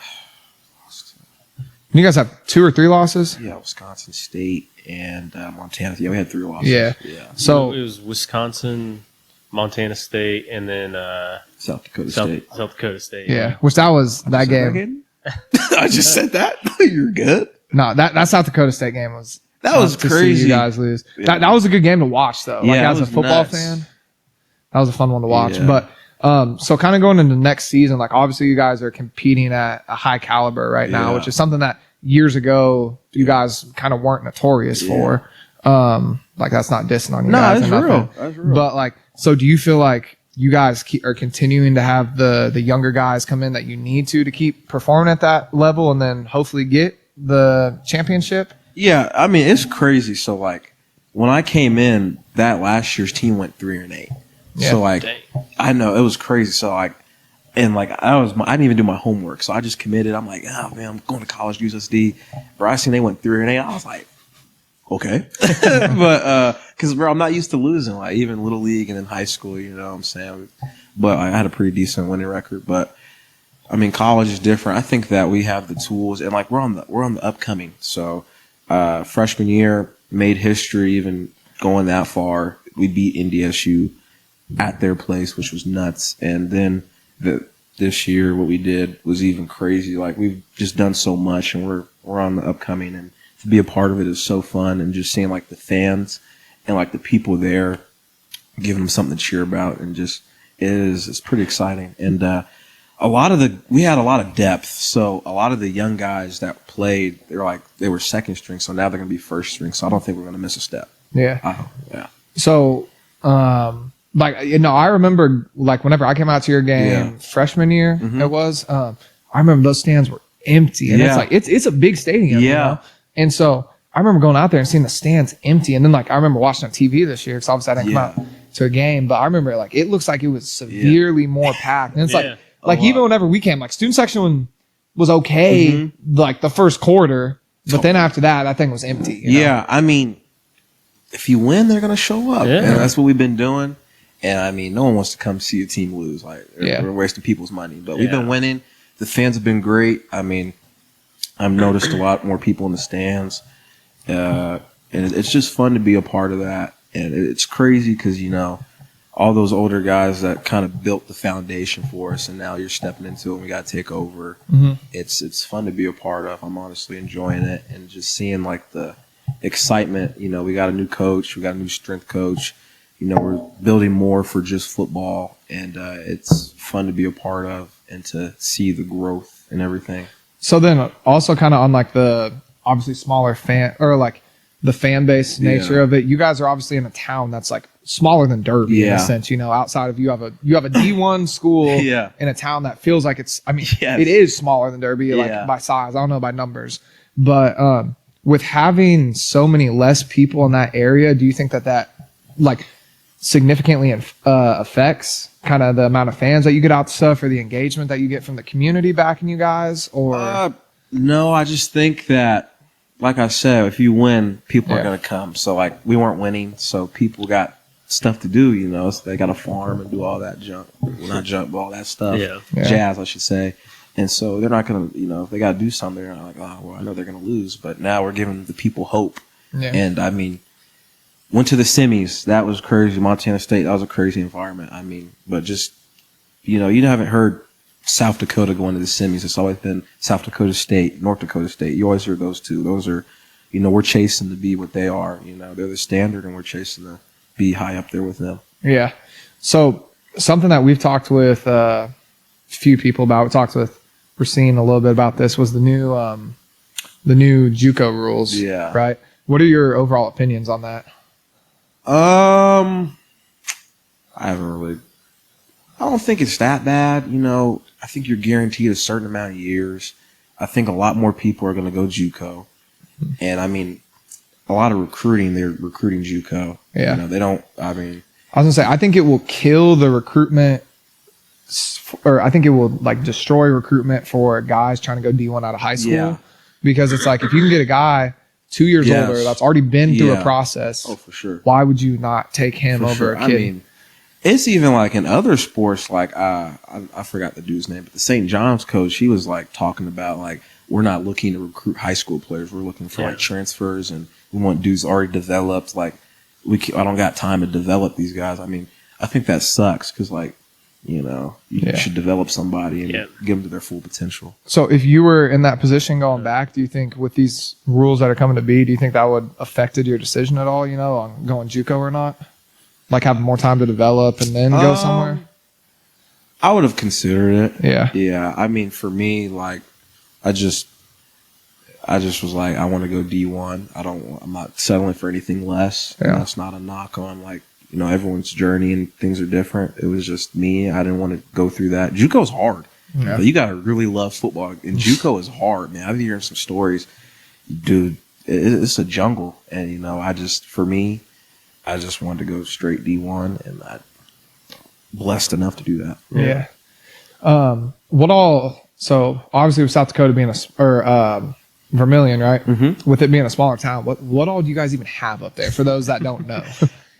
[SPEAKER 1] You guys have 2 or 3 losses.
[SPEAKER 2] Yeah, Wisconsin State and Montana. Yeah, we had 3 losses.
[SPEAKER 1] Yeah.
[SPEAKER 2] yeah.
[SPEAKER 1] So
[SPEAKER 3] it was Wisconsin, Montana State, and then
[SPEAKER 2] South Dakota State.
[SPEAKER 3] South Dakota State.
[SPEAKER 1] yeah, which that was that game.
[SPEAKER 2] Again? I just said that. You're good.
[SPEAKER 1] No, that South Dakota State game was
[SPEAKER 2] That was
[SPEAKER 1] tough to see
[SPEAKER 2] crazy.
[SPEAKER 1] you guys lose.
[SPEAKER 2] Yeah.
[SPEAKER 1] That was a good game to watch though. Like
[SPEAKER 2] Yeah, it
[SPEAKER 1] as a
[SPEAKER 2] was
[SPEAKER 1] football
[SPEAKER 2] nuts.
[SPEAKER 1] fan, that was a fun one to watch.
[SPEAKER 2] Yeah.
[SPEAKER 1] But so kind of going into next season, like obviously you guys are competing at a high caliber right now,
[SPEAKER 2] Yeah.
[SPEAKER 1] which is something that years ago you guys kind of weren't notorious for. Like that's not dissing on you guys.
[SPEAKER 2] that's
[SPEAKER 1] or nothing.
[SPEAKER 2] real. That's real.
[SPEAKER 1] But like, so do you feel like you guys are continuing to have the younger guys come in that you need to keep performing at that level and then hopefully get the championship?
[SPEAKER 2] Yeah, I mean it's crazy. So like when I came in, that last year's team went 3-8.
[SPEAKER 1] Yeah.
[SPEAKER 2] So like
[SPEAKER 3] Dang.
[SPEAKER 2] I know it was crazy. So like and like I didn't even do my homework. So I just committed. I'm like, oh man, I'm going to college USD. Bro, I seen they went 3-8. I was like, okay. But because bro, I'm not used to losing. Like even little league and in high school, you know what I'm saying. But I had a pretty decent winning record. But I mean, college is different. I think that we have the tools, and like we're on the upcoming. So freshman year made history, even going that far. We beat NDSU at their place, which was nuts. And then this year, what we did was even crazy. Like we've just done so much, and we're on the upcoming, and to be a part of it is so fun. And just seeing like the fans and like the people there, giving them something to cheer about, and just it's pretty exciting. And we had a lot of depth. So a lot of the young guys that played, they were second string. So now they're going to be first string. So I don't think we're going to miss a step.
[SPEAKER 1] Yeah.
[SPEAKER 2] Yeah.
[SPEAKER 1] So, like, I remember like whenever I came out to your game freshman year, it was, I remember those stands were empty, and it's like, it's a big stadium.
[SPEAKER 2] Yeah.
[SPEAKER 1] And so I remember going out there and seeing the stands empty. And then like, I remember watching on TV this year, because obviously I didn't come out to a game, but I remember like, it looks like it was severely more packed. And it's like even whenever we came, like student section was okay, like the first quarter, but then after that thing was empty. you know?
[SPEAKER 2] Yeah. I mean, if you win, they're going to show up.
[SPEAKER 3] Yeah.
[SPEAKER 2] And that's what we've been doing. And I mean, no one wants to come see a team lose. Like, we're wasting people's money. But we've been winning. The fans have been great. I mean, I've noticed a lot more people in the stands. And it's just fun to be a part of that. And it's crazy because, all those older guys that kind of built the foundation for us, and now you're stepping into it and we got to take over. It's fun to be a part of. I'm honestly enjoying it, and just seeing like the excitement. You know, we got a new coach, we got a new strength coach. You know, we're building more for just football, and it's fun to be a part of and to see the growth and everything.
[SPEAKER 1] So then also kind of on like the obviously smaller fan or like the fan base nature of it, you guys are obviously in a town that's like smaller than Derby in a sense, you know, outside of you have a D1 school in a town that feels like it's, I mean, it is smaller than Derby, like by size. I don't know by numbers, but with having so many less people in that area, do you think that like significantly affects kind of the amount of fans that you get out to stuff or the engagement that you get from the community backing you guys? Or
[SPEAKER 2] no, I just think that, like I said, if you win, people are going to come. So like we weren't winning, so people got stuff to do, you know, so they got to farm and do all that junk. Well, not junk, but all that stuff. Jazz, I should say. And so they're not going to, you know, if they got to do something, they're not like, oh, well, I know they're going to lose. But now we're giving the people hope. And I mean, went to the semis. That was crazy. Montana State, that was a crazy environment. I mean, but just, you know, you haven't heard South Dakota going to the semis. It's always been South Dakota State, North Dakota State. You always hear those two. Those are, you know, we're chasing to be what they are. You know, they're the standard, and we're chasing to be high up there with them. Yeah.
[SPEAKER 1] So something that we've talked with a few people about, we talked with Racine a little bit about this, was the new JUCO rules.
[SPEAKER 2] Yeah.
[SPEAKER 1] Right. What are your overall opinions on that?
[SPEAKER 2] I don't think it's that bad. You know, I think you're guaranteed a certain amount of years. I think a lot more people are going to go JUCO. And I mean, a lot of recruiting, they're recruiting JUCO.
[SPEAKER 1] Yeah.
[SPEAKER 2] You know, they don't, I mean.
[SPEAKER 1] I was going to say, I think it will kill the recruitment, or I think it will like destroy recruitment for guys trying to go D1 out of high school.
[SPEAKER 2] Yeah.
[SPEAKER 1] Because it's like, if you can get a guy 2 years older that's already been through a process.
[SPEAKER 2] Oh, for sure.
[SPEAKER 1] Why would you not take him over a kid?
[SPEAKER 2] I mean, it's even like in other sports, like I forgot the dude's name, but the St. John's coach, he was like talking about like, we're not looking to recruit high school players. We're looking for like transfers, and we want dudes already developed. Like I don't got time to develop these guys. I mean, I think that sucks because like, you know, you should develop somebody and give them to their full potential.
[SPEAKER 1] So if you were in that position going back, do you think with these rules that are coming to be, do you think that would affected your decision at all, you know, on going JUCO or not? Like having more time to develop and then go somewhere?
[SPEAKER 2] I would have considered it.
[SPEAKER 1] Yeah.
[SPEAKER 2] Yeah. I mean, for me, like, I just was like, I want to go D1. I'm not settling for anything less.
[SPEAKER 1] Yeah.
[SPEAKER 2] That's not a knock on like, you know, everyone's journey and things are different. It was just me. I didn't want to go through that. JUCO's hard. Yeah. But you got to really love football. And JUCO is hard, man. I've been hearing some stories. Dude, it's a jungle. And, you know, for me, I just wanted to go straight D1, and I'm blessed enough to do that.
[SPEAKER 1] Yeah. So obviously with South Dakota being Vermilion, right? Mm-hmm. With it being a smaller town, what all do you guys even have up there for those that don't know?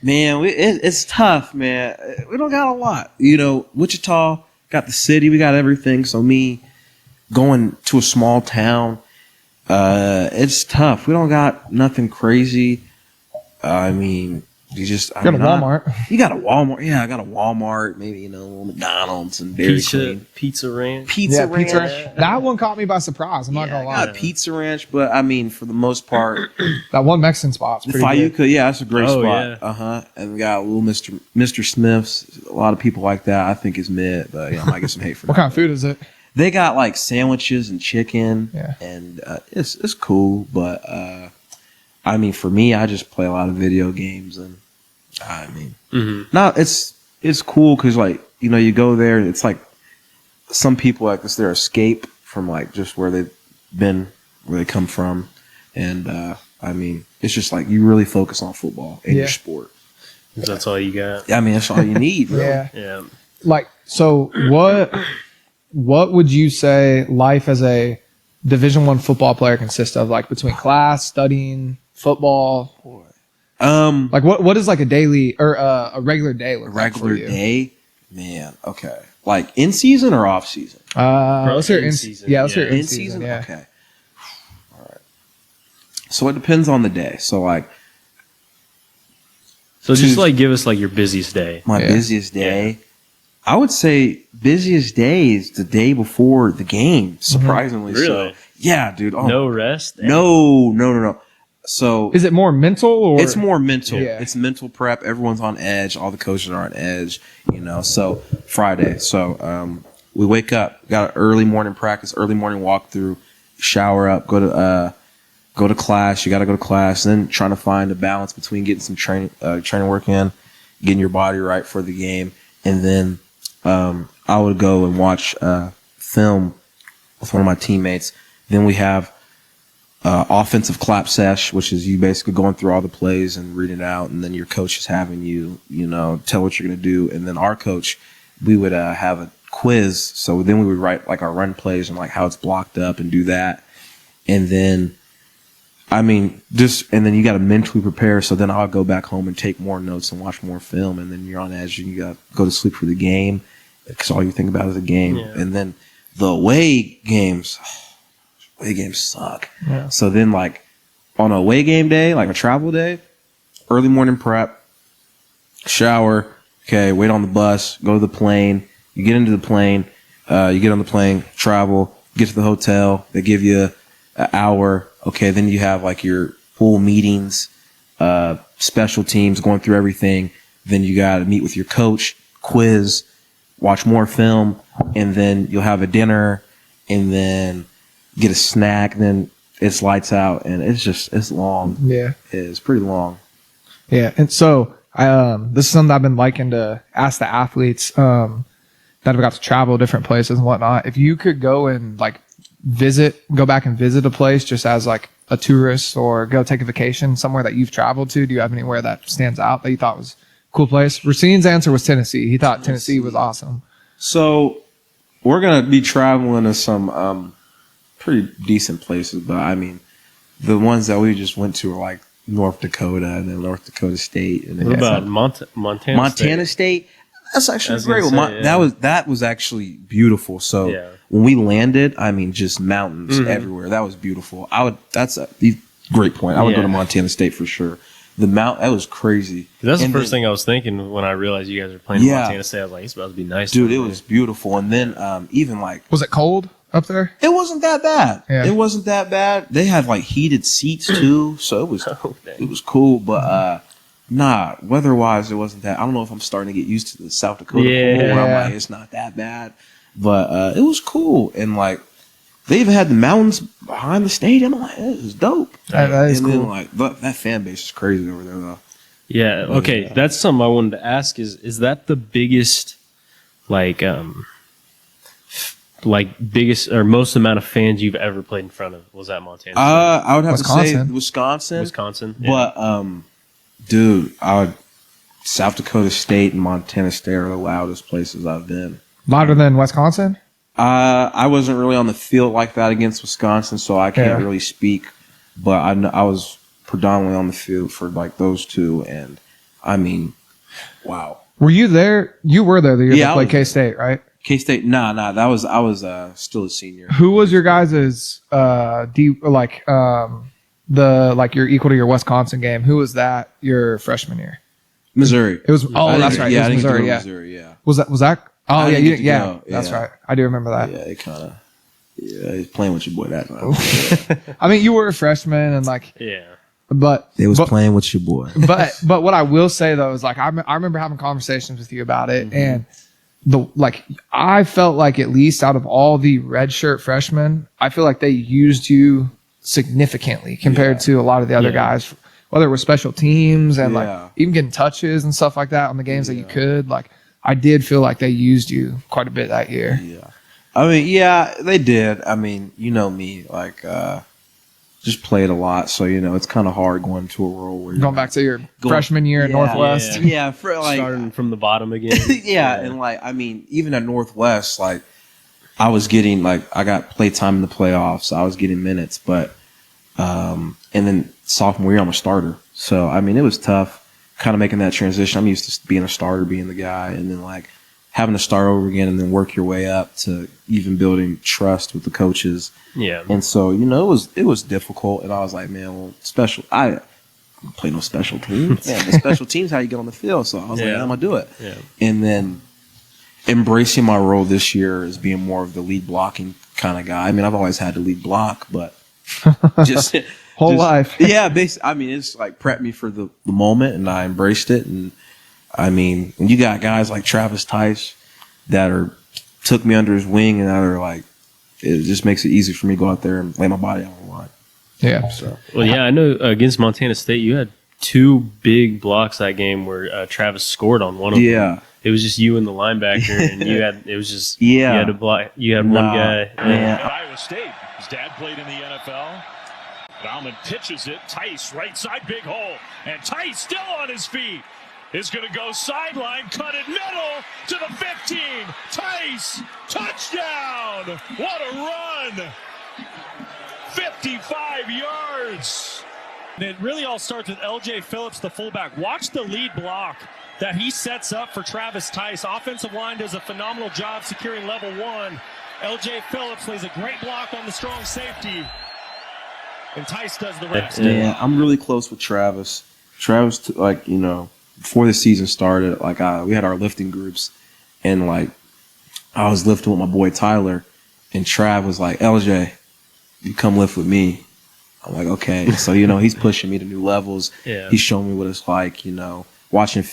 [SPEAKER 2] Man, it's tough, man. We don't got a lot. You know, Wichita got the city, we got everything. So me going to a small town, it's tough. We don't got nothing crazy. I mean, you got a
[SPEAKER 1] Walmart.
[SPEAKER 2] You got a Walmart. Yeah, I got a Walmart. Maybe, you know, a little McDonald's and Dairy Queen.
[SPEAKER 3] Pizza Ranch.
[SPEAKER 1] Pizza Ranch. That one caught me by surprise. I'm not gonna lie.
[SPEAKER 2] I got Pizza Ranch, but I mean, for the most part,
[SPEAKER 1] that one Mexican spot's pretty
[SPEAKER 2] Fayuca,
[SPEAKER 1] good.
[SPEAKER 2] yeah, that's a great spot.
[SPEAKER 3] Yeah.
[SPEAKER 2] And we got a little Mr. Smith's. A lot of people like that. I think is mid, but I might get some hate for that.
[SPEAKER 1] What kind of food is it?
[SPEAKER 2] They got like sandwiches and chicken.
[SPEAKER 1] Yeah.
[SPEAKER 2] And it's cool, but I mean, for me, I just play a lot of video games, and I mean, it's cool because like, you know, you go there, it's like some people like this, their escape from like just where they've been, where they come from, and I mean, it's just like you really focus on football and your sport.
[SPEAKER 3] That's all you got.
[SPEAKER 2] I mean, that's all you need, really.
[SPEAKER 3] Yeah.
[SPEAKER 1] Like, so what would you say life as a Division I football player consists of? Like between class, studying, football. Like what is like a daily or a regular day look like for you?
[SPEAKER 2] Day, man. Okay, like in season or off season?
[SPEAKER 1] Let's hear in season. Yeah, let's hear
[SPEAKER 2] in season.
[SPEAKER 1] Yeah.
[SPEAKER 2] Okay. All right. So it depends on the day. So like.
[SPEAKER 3] So just like give us like your busiest day.
[SPEAKER 2] My busiest day. I would say busiest day is the day before the game. Surprisingly,
[SPEAKER 3] Really?
[SPEAKER 2] so. Yeah, dude. Oh,
[SPEAKER 3] no rest.
[SPEAKER 2] No. So
[SPEAKER 1] Is it more mental or?
[SPEAKER 2] it's more mental.
[SPEAKER 1] Yeah.
[SPEAKER 2] It's mental prep. Everyone's on edge. All the coaches are on edge. So Friday. So we wake up, got an early morning practice, early morning walkthrough, shower up, go to class. You got to go to class, and then trying to find a balance between getting some training work in, getting your body right for the game, and then I would go and watch film with one of my teammates. Then we have offensive clap sesh, which is you basically going through all the plays and reading it out, and then your coach is having you, tell what you're going to do. And then our coach, we would have a quiz. So then we would write like our run plays and like how it's blocked up and do that. And then, and then you got to mentally prepare. So then I'll go back home and take more notes and watch more film. And then you're on edge and you got to go to sleep for the game because all you think about is the game.
[SPEAKER 3] Yeah.
[SPEAKER 2] And then the away games suck.
[SPEAKER 1] Yeah.
[SPEAKER 2] So then, like, on a away game day, like a travel day, early morning prep, shower, okay, wait on the bus, go to the plane. You get into the plane, you get on the plane, travel, get to the hotel. They give you an hour. Okay, then you have, like, your full meetings, special teams, going through everything. Then you got to meet with your coach, quiz, watch more film, and then you'll have a dinner, and then get a snack, and then it's lights out, and it's long.
[SPEAKER 1] Yeah.
[SPEAKER 2] It's pretty long.
[SPEAKER 1] Yeah. And so this is something I've been liking to ask the athletes that have got to travel different places and whatnot. If you could go and like go back and visit a place just as like a tourist, or go take a vacation somewhere that you've traveled to, do you have anywhere that stands out that you thought was a cool place? Racine's answer was Tennessee. He thought Tennessee was awesome.
[SPEAKER 2] So we're going to be traveling to some pretty decent places, but the ones that we just went to were like North Dakota and then North Dakota State. And then
[SPEAKER 3] What about Montana
[SPEAKER 2] State? That's actually
[SPEAKER 3] I was
[SPEAKER 2] great.
[SPEAKER 3] gonna say, yeah.
[SPEAKER 2] That was actually beautiful. So
[SPEAKER 3] Yeah.
[SPEAKER 2] when we landed, just mountains everywhere. That was beautiful. That's a great point. I would go
[SPEAKER 3] Yeah.
[SPEAKER 2] to Montana State for sure. That was crazy.
[SPEAKER 3] That's
[SPEAKER 2] And
[SPEAKER 3] the first
[SPEAKER 2] then-
[SPEAKER 3] thing I was thinking when I realized you guys were playing
[SPEAKER 2] Yeah.
[SPEAKER 3] Montana State. I was like, it's about to be nice.
[SPEAKER 2] Dude,
[SPEAKER 3] over
[SPEAKER 2] it
[SPEAKER 3] there.
[SPEAKER 2] was beautiful. And then even like
[SPEAKER 1] Was it cold up there?
[SPEAKER 2] it wasn't that bad.
[SPEAKER 1] Yeah.
[SPEAKER 2] It wasn't that bad. They had like heated seats too, so it was
[SPEAKER 3] Oh, dang.
[SPEAKER 2] it was cool. But weather wise, it wasn't that. I don't know if I'm starting to get used to the South Dakota
[SPEAKER 3] Yeah.
[SPEAKER 2] cold, where I'm like, it's not that bad. But it was cool, and like they even had the mountains behind the stadium. I'm like, it was dope.
[SPEAKER 1] That is
[SPEAKER 2] and
[SPEAKER 1] cool.
[SPEAKER 2] then like that fan base is crazy over there though.
[SPEAKER 3] Yeah. Okay.
[SPEAKER 2] Yeah.
[SPEAKER 3] That's something I wanted to ask. Is that the biggest, biggest or most amount of fans you've ever played in front of? Was that Montana?
[SPEAKER 2] I would have to say
[SPEAKER 1] Wisconsin.
[SPEAKER 3] Wisconsin. Yeah.
[SPEAKER 2] But dude, South Dakota State and Montana State are the loudest places I've been.
[SPEAKER 1] Louder than Wisconsin?
[SPEAKER 2] I wasn't really on the field like that against Wisconsin, so I can't
[SPEAKER 1] Yeah.
[SPEAKER 2] really speak. But I was predominantly on the field for like those two, and wow.
[SPEAKER 1] Were you there? You were there the year
[SPEAKER 2] Yeah,
[SPEAKER 1] they
[SPEAKER 2] I
[SPEAKER 1] played
[SPEAKER 2] was there.
[SPEAKER 1] K-State, right?
[SPEAKER 2] K-State, nah. I was still a senior.
[SPEAKER 1] Who was your guys' your equal to your Wisconsin game? Who was that your freshman year?
[SPEAKER 2] Missouri.
[SPEAKER 1] It was that's right.
[SPEAKER 2] Yeah,
[SPEAKER 1] it
[SPEAKER 2] I
[SPEAKER 1] was
[SPEAKER 2] didn't
[SPEAKER 1] Missouri.
[SPEAKER 2] go to
[SPEAKER 1] Yeah.
[SPEAKER 2] Missouri. Yeah.
[SPEAKER 1] Was that? Oh
[SPEAKER 2] I
[SPEAKER 1] yeah,
[SPEAKER 2] didn't
[SPEAKER 1] you,
[SPEAKER 2] get to
[SPEAKER 1] yeah.
[SPEAKER 2] go.
[SPEAKER 1] That's
[SPEAKER 2] Yeah.
[SPEAKER 1] right. I do remember that.
[SPEAKER 2] Yeah, it kind of. Yeah, he's playing with your boy that time.
[SPEAKER 1] I mean, you were a freshman, and
[SPEAKER 3] yeah.
[SPEAKER 1] but
[SPEAKER 2] playing with your boy.
[SPEAKER 1] but what I will say though is I remember having conversations with you about it, and I felt like at least out of all the redshirt freshmen, I feel like they used you significantly compared to a lot of the other guys, whether it was special teams and even getting touches and stuff like that on the games that you could. I did feel like they used you quite a bit that year.
[SPEAKER 2] Yeah. They did. You know me, just played a lot, so it's kind of hard going to a role where you're
[SPEAKER 1] Going back to your freshman year at Northwest.
[SPEAKER 2] Yeah,
[SPEAKER 3] Starting from the bottom again.
[SPEAKER 2] and even at Northwest, I was getting I got play time in the playoffs, so I was getting minutes, but and then sophomore year I'm a starter, so it was tough, kind of making that transition. I'm used to being a starter, being the guy, and then having to start over again and then work your way up to even building trust with the coaches.
[SPEAKER 3] Yeah.
[SPEAKER 2] And so, it was difficult. And I was like, man, I don't play no special teams. Yeah, the special teams, how you get on the field. So I was like, I'm going to do it.
[SPEAKER 3] Yeah.
[SPEAKER 2] And then embracing my role this year as being more of the lead blocking kind of guy. I've always had to lead block, but just
[SPEAKER 1] Whole life.
[SPEAKER 2] Yeah, basically, I mean, it's like prepped me for the moment, and I embraced it. And I mean, when you got guys like Travis Tice that took me under his wing, and that are like, it just makes it easy for me to go out there and lay my body on the line.
[SPEAKER 1] Yeah.
[SPEAKER 2] So
[SPEAKER 3] Well, yeah, I know against Montana State, you had 2 big blocks that game where Travis scored on one of them.
[SPEAKER 2] yeah,
[SPEAKER 3] It was just you and the linebacker, and it was just
[SPEAKER 2] Yeah.
[SPEAKER 3] You had to block. You had one guy.
[SPEAKER 2] man.
[SPEAKER 4] At Iowa State. His dad played in the NFL. Bauman pitches it. Tice, right side, big hole. And Tice still on his feet. Is going to go sideline, cut it middle to the 15. Tice, touchdown. What a run. 55 yards.
[SPEAKER 5] And it really all starts with LJ Phillips, the fullback. Watch the lead block that he sets up for Travis Tice. Offensive line does a phenomenal job securing level 1. LJ Phillips lays a great block on the strong safety. And Tice does the rest.
[SPEAKER 2] Yeah, I'm really close with Travis. Travis, like, you know, before the season started, like, we had our lifting groups, and like, I was lifting with my boy Tyler, and Trav was like, LJ, you come lift with me. I'm like, okay. So, you know, he's pushing me to new levels.
[SPEAKER 3] Yeah.
[SPEAKER 2] He's showing me what it's like, you know,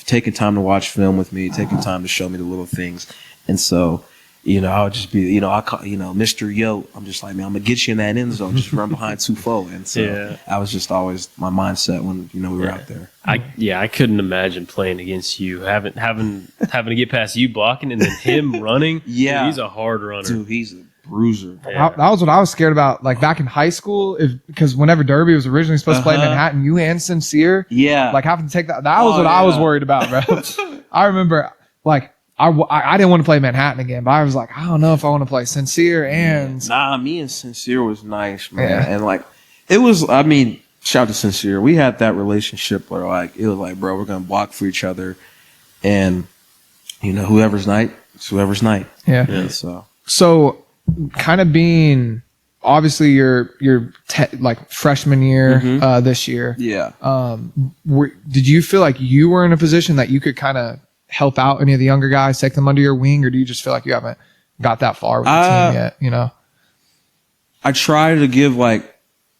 [SPEAKER 2] taking time to watch film with me, taking time to show me the little things. And so, you know, I would just be, you know, I call, you know, Mr. Yo. I'm just like, man, I'm gonna get you in that end zone. Just run behind 2-4. And so that was just always my mindset when, you know, we were out there.
[SPEAKER 3] I couldn't imagine playing against you, having to get past you blocking and then him running.
[SPEAKER 2] Yeah.
[SPEAKER 3] Dude, he's a hard runner.
[SPEAKER 2] Dude, he's a bruiser.
[SPEAKER 3] Yeah.
[SPEAKER 1] That was what I was scared about, like back in high school, because whenever Derby was originally supposed to play Manhattan, you and Sincere,
[SPEAKER 2] Yeah.
[SPEAKER 1] like having to take that. That was what I was worried about, bro. I remember, like, I didn't want to play Manhattan again, but I was like, I don't know if I want to play Sincere and
[SPEAKER 2] Me and Sincere was nice, man.
[SPEAKER 1] Yeah.
[SPEAKER 2] And like, it was, I mean, shout out to Sincere. We had that relationship where like, it was like, bro, we're going to block for each other. And, you know, whoever's night, it's whoever's night.
[SPEAKER 1] yeah.
[SPEAKER 2] And so,
[SPEAKER 1] So, kind of being obviously your like freshman year this year.
[SPEAKER 2] yeah.
[SPEAKER 1] Did you feel like you were in a position that you could kind of help out any of the younger guys, take them under your wing, or do you just feel like you haven't got that far with the team yet? You know,
[SPEAKER 2] I try to give like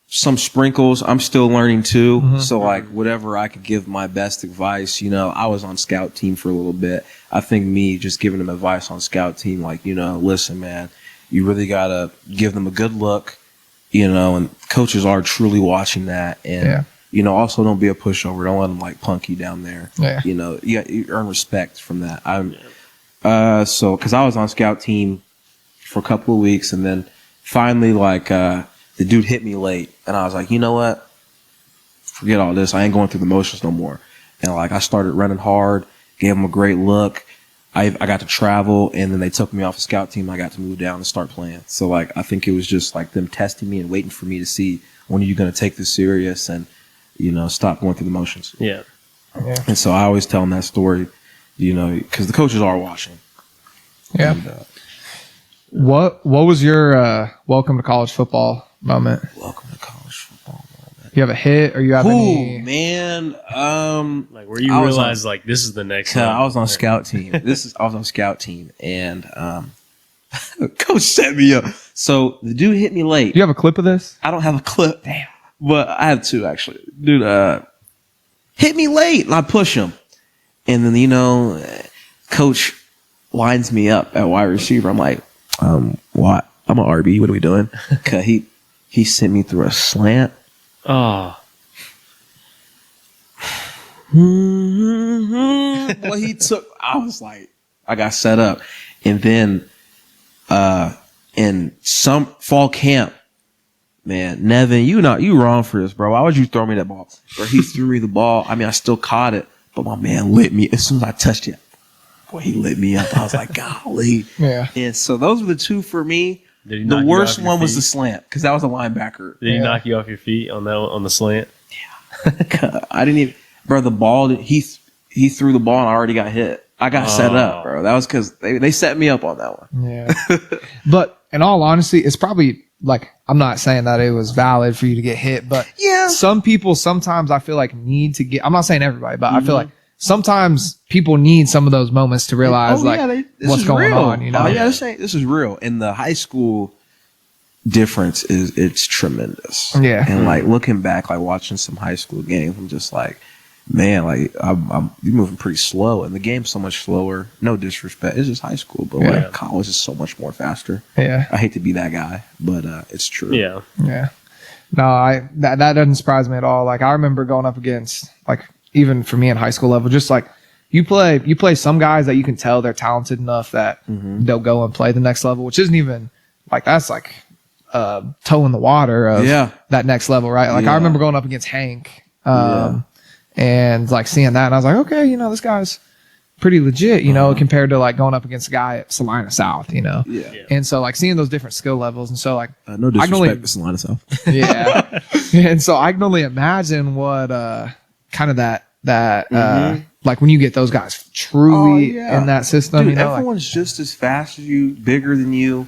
[SPEAKER 2] some sprinkles. I'm still learning too. So like whatever I could give my best advice, you know, I was on scout team for a little bit. I think me just giving them advice on scout team, like, you know, listen, man, you really got to give them a good look, you know, and coaches are truly watching that. And, you know, also don't be a pushover. Don't let them like punk you down there.
[SPEAKER 1] Yeah.
[SPEAKER 2] You know, you earn respect from that. So, cause I was on scout team for a couple of weeks, and then finally like, the dude hit me late, and I was like, you know what? Forget all this. I ain't going through the motions no more. And like, I started running hard, gave him a great look. I got to travel, and then they took me off the scout team. I got to move down and start playing. So like, I think it was just like them testing me and waiting for me to see, when are you going to take this serious and, you know, stop going through the motions.
[SPEAKER 3] Yeah.
[SPEAKER 2] And so I always tell them that story, you know, because the coaches are watching.
[SPEAKER 1] yeah.
[SPEAKER 2] And,
[SPEAKER 1] What was your welcome to college football moment?
[SPEAKER 2] welcome to college football, man.
[SPEAKER 1] You have a hit, or you have any?
[SPEAKER 2] Man,
[SPEAKER 3] Like where you
[SPEAKER 2] I was
[SPEAKER 3] realize like this is the next
[SPEAKER 2] I
[SPEAKER 3] level.
[SPEAKER 2] was on scout team. I was on scout team, and coach set me up. So the dude hit me late.
[SPEAKER 1] Do you have a clip of this?
[SPEAKER 2] I don't have a clip. Damn. But I have two actually. Dude, hit me late, and I push him, and then, you know, coach lines me up at wide receiver. I'm like, what? I'm an RB. What are we doing? Cause he sent me through a slant.
[SPEAKER 3] Oh,
[SPEAKER 2] Well, he took. I was like, I got set up, and then in some fall camp, man, Nevin, you wrong for this, bro. Why would you throw me that ball? Bro, he threw me the ball. I mean, I still caught it, but my man lit me as soon as I touched it. Boy, he lit me up. I was like, golly.
[SPEAKER 1] Yeah.
[SPEAKER 2] And so those were the two for me.
[SPEAKER 3] Did he
[SPEAKER 2] The
[SPEAKER 3] knock you
[SPEAKER 2] worst
[SPEAKER 3] off your
[SPEAKER 2] one was
[SPEAKER 3] feet?
[SPEAKER 2] the slant, because that was a linebacker.
[SPEAKER 3] Did he knock you off your feet on that on the slant?
[SPEAKER 2] I didn't even, bro. The ball, he threw the ball and I already got hit. I got set up, bro. That was because they set me up on that one.
[SPEAKER 1] Yeah. But in all honesty, it's probably like, I'm not saying that it was valid for you to get hit, but
[SPEAKER 2] Yeah.
[SPEAKER 1] some people sometimes I feel like need to get, I'm not saying everybody, but I feel like sometimes people need some of those moments to realize
[SPEAKER 2] Oh,
[SPEAKER 1] like
[SPEAKER 2] yeah, this
[SPEAKER 1] what's
[SPEAKER 2] is
[SPEAKER 1] going
[SPEAKER 2] real.
[SPEAKER 1] on, you know?
[SPEAKER 2] Oh, yeah, this is real. In the high school difference it's tremendous.
[SPEAKER 1] Yeah.
[SPEAKER 2] And like looking back, like watching some high school games, I'm just like, man, like you're moving pretty slow, and the game's so much slower. No disrespect, it's just high school, but like college is so much more faster.
[SPEAKER 1] Yeah.
[SPEAKER 2] I hate to be that guy, but it's true.
[SPEAKER 3] Yeah.
[SPEAKER 1] Yeah. No, that doesn't surprise me at all. Like I remember going up against, like, even for me in high school level, just like you play some guys that you can tell they're talented enough that they'll go and play the next level, which isn't even like, that's like toe in the water of that next level, right? Like I remember going up against Hank and like seeing that, and I was like, okay, you know, this guy's pretty legit, you know, compared to like going up against a guy at Salina South, you know. And so like seeing those different skill levels, and so like
[SPEAKER 2] no disrespect to Salina South.
[SPEAKER 1] and so I can only imagine what kind of that like when you get those guys truly in that system.
[SPEAKER 2] Dude,
[SPEAKER 1] you know,
[SPEAKER 2] everyone's just as fast as you, bigger than you,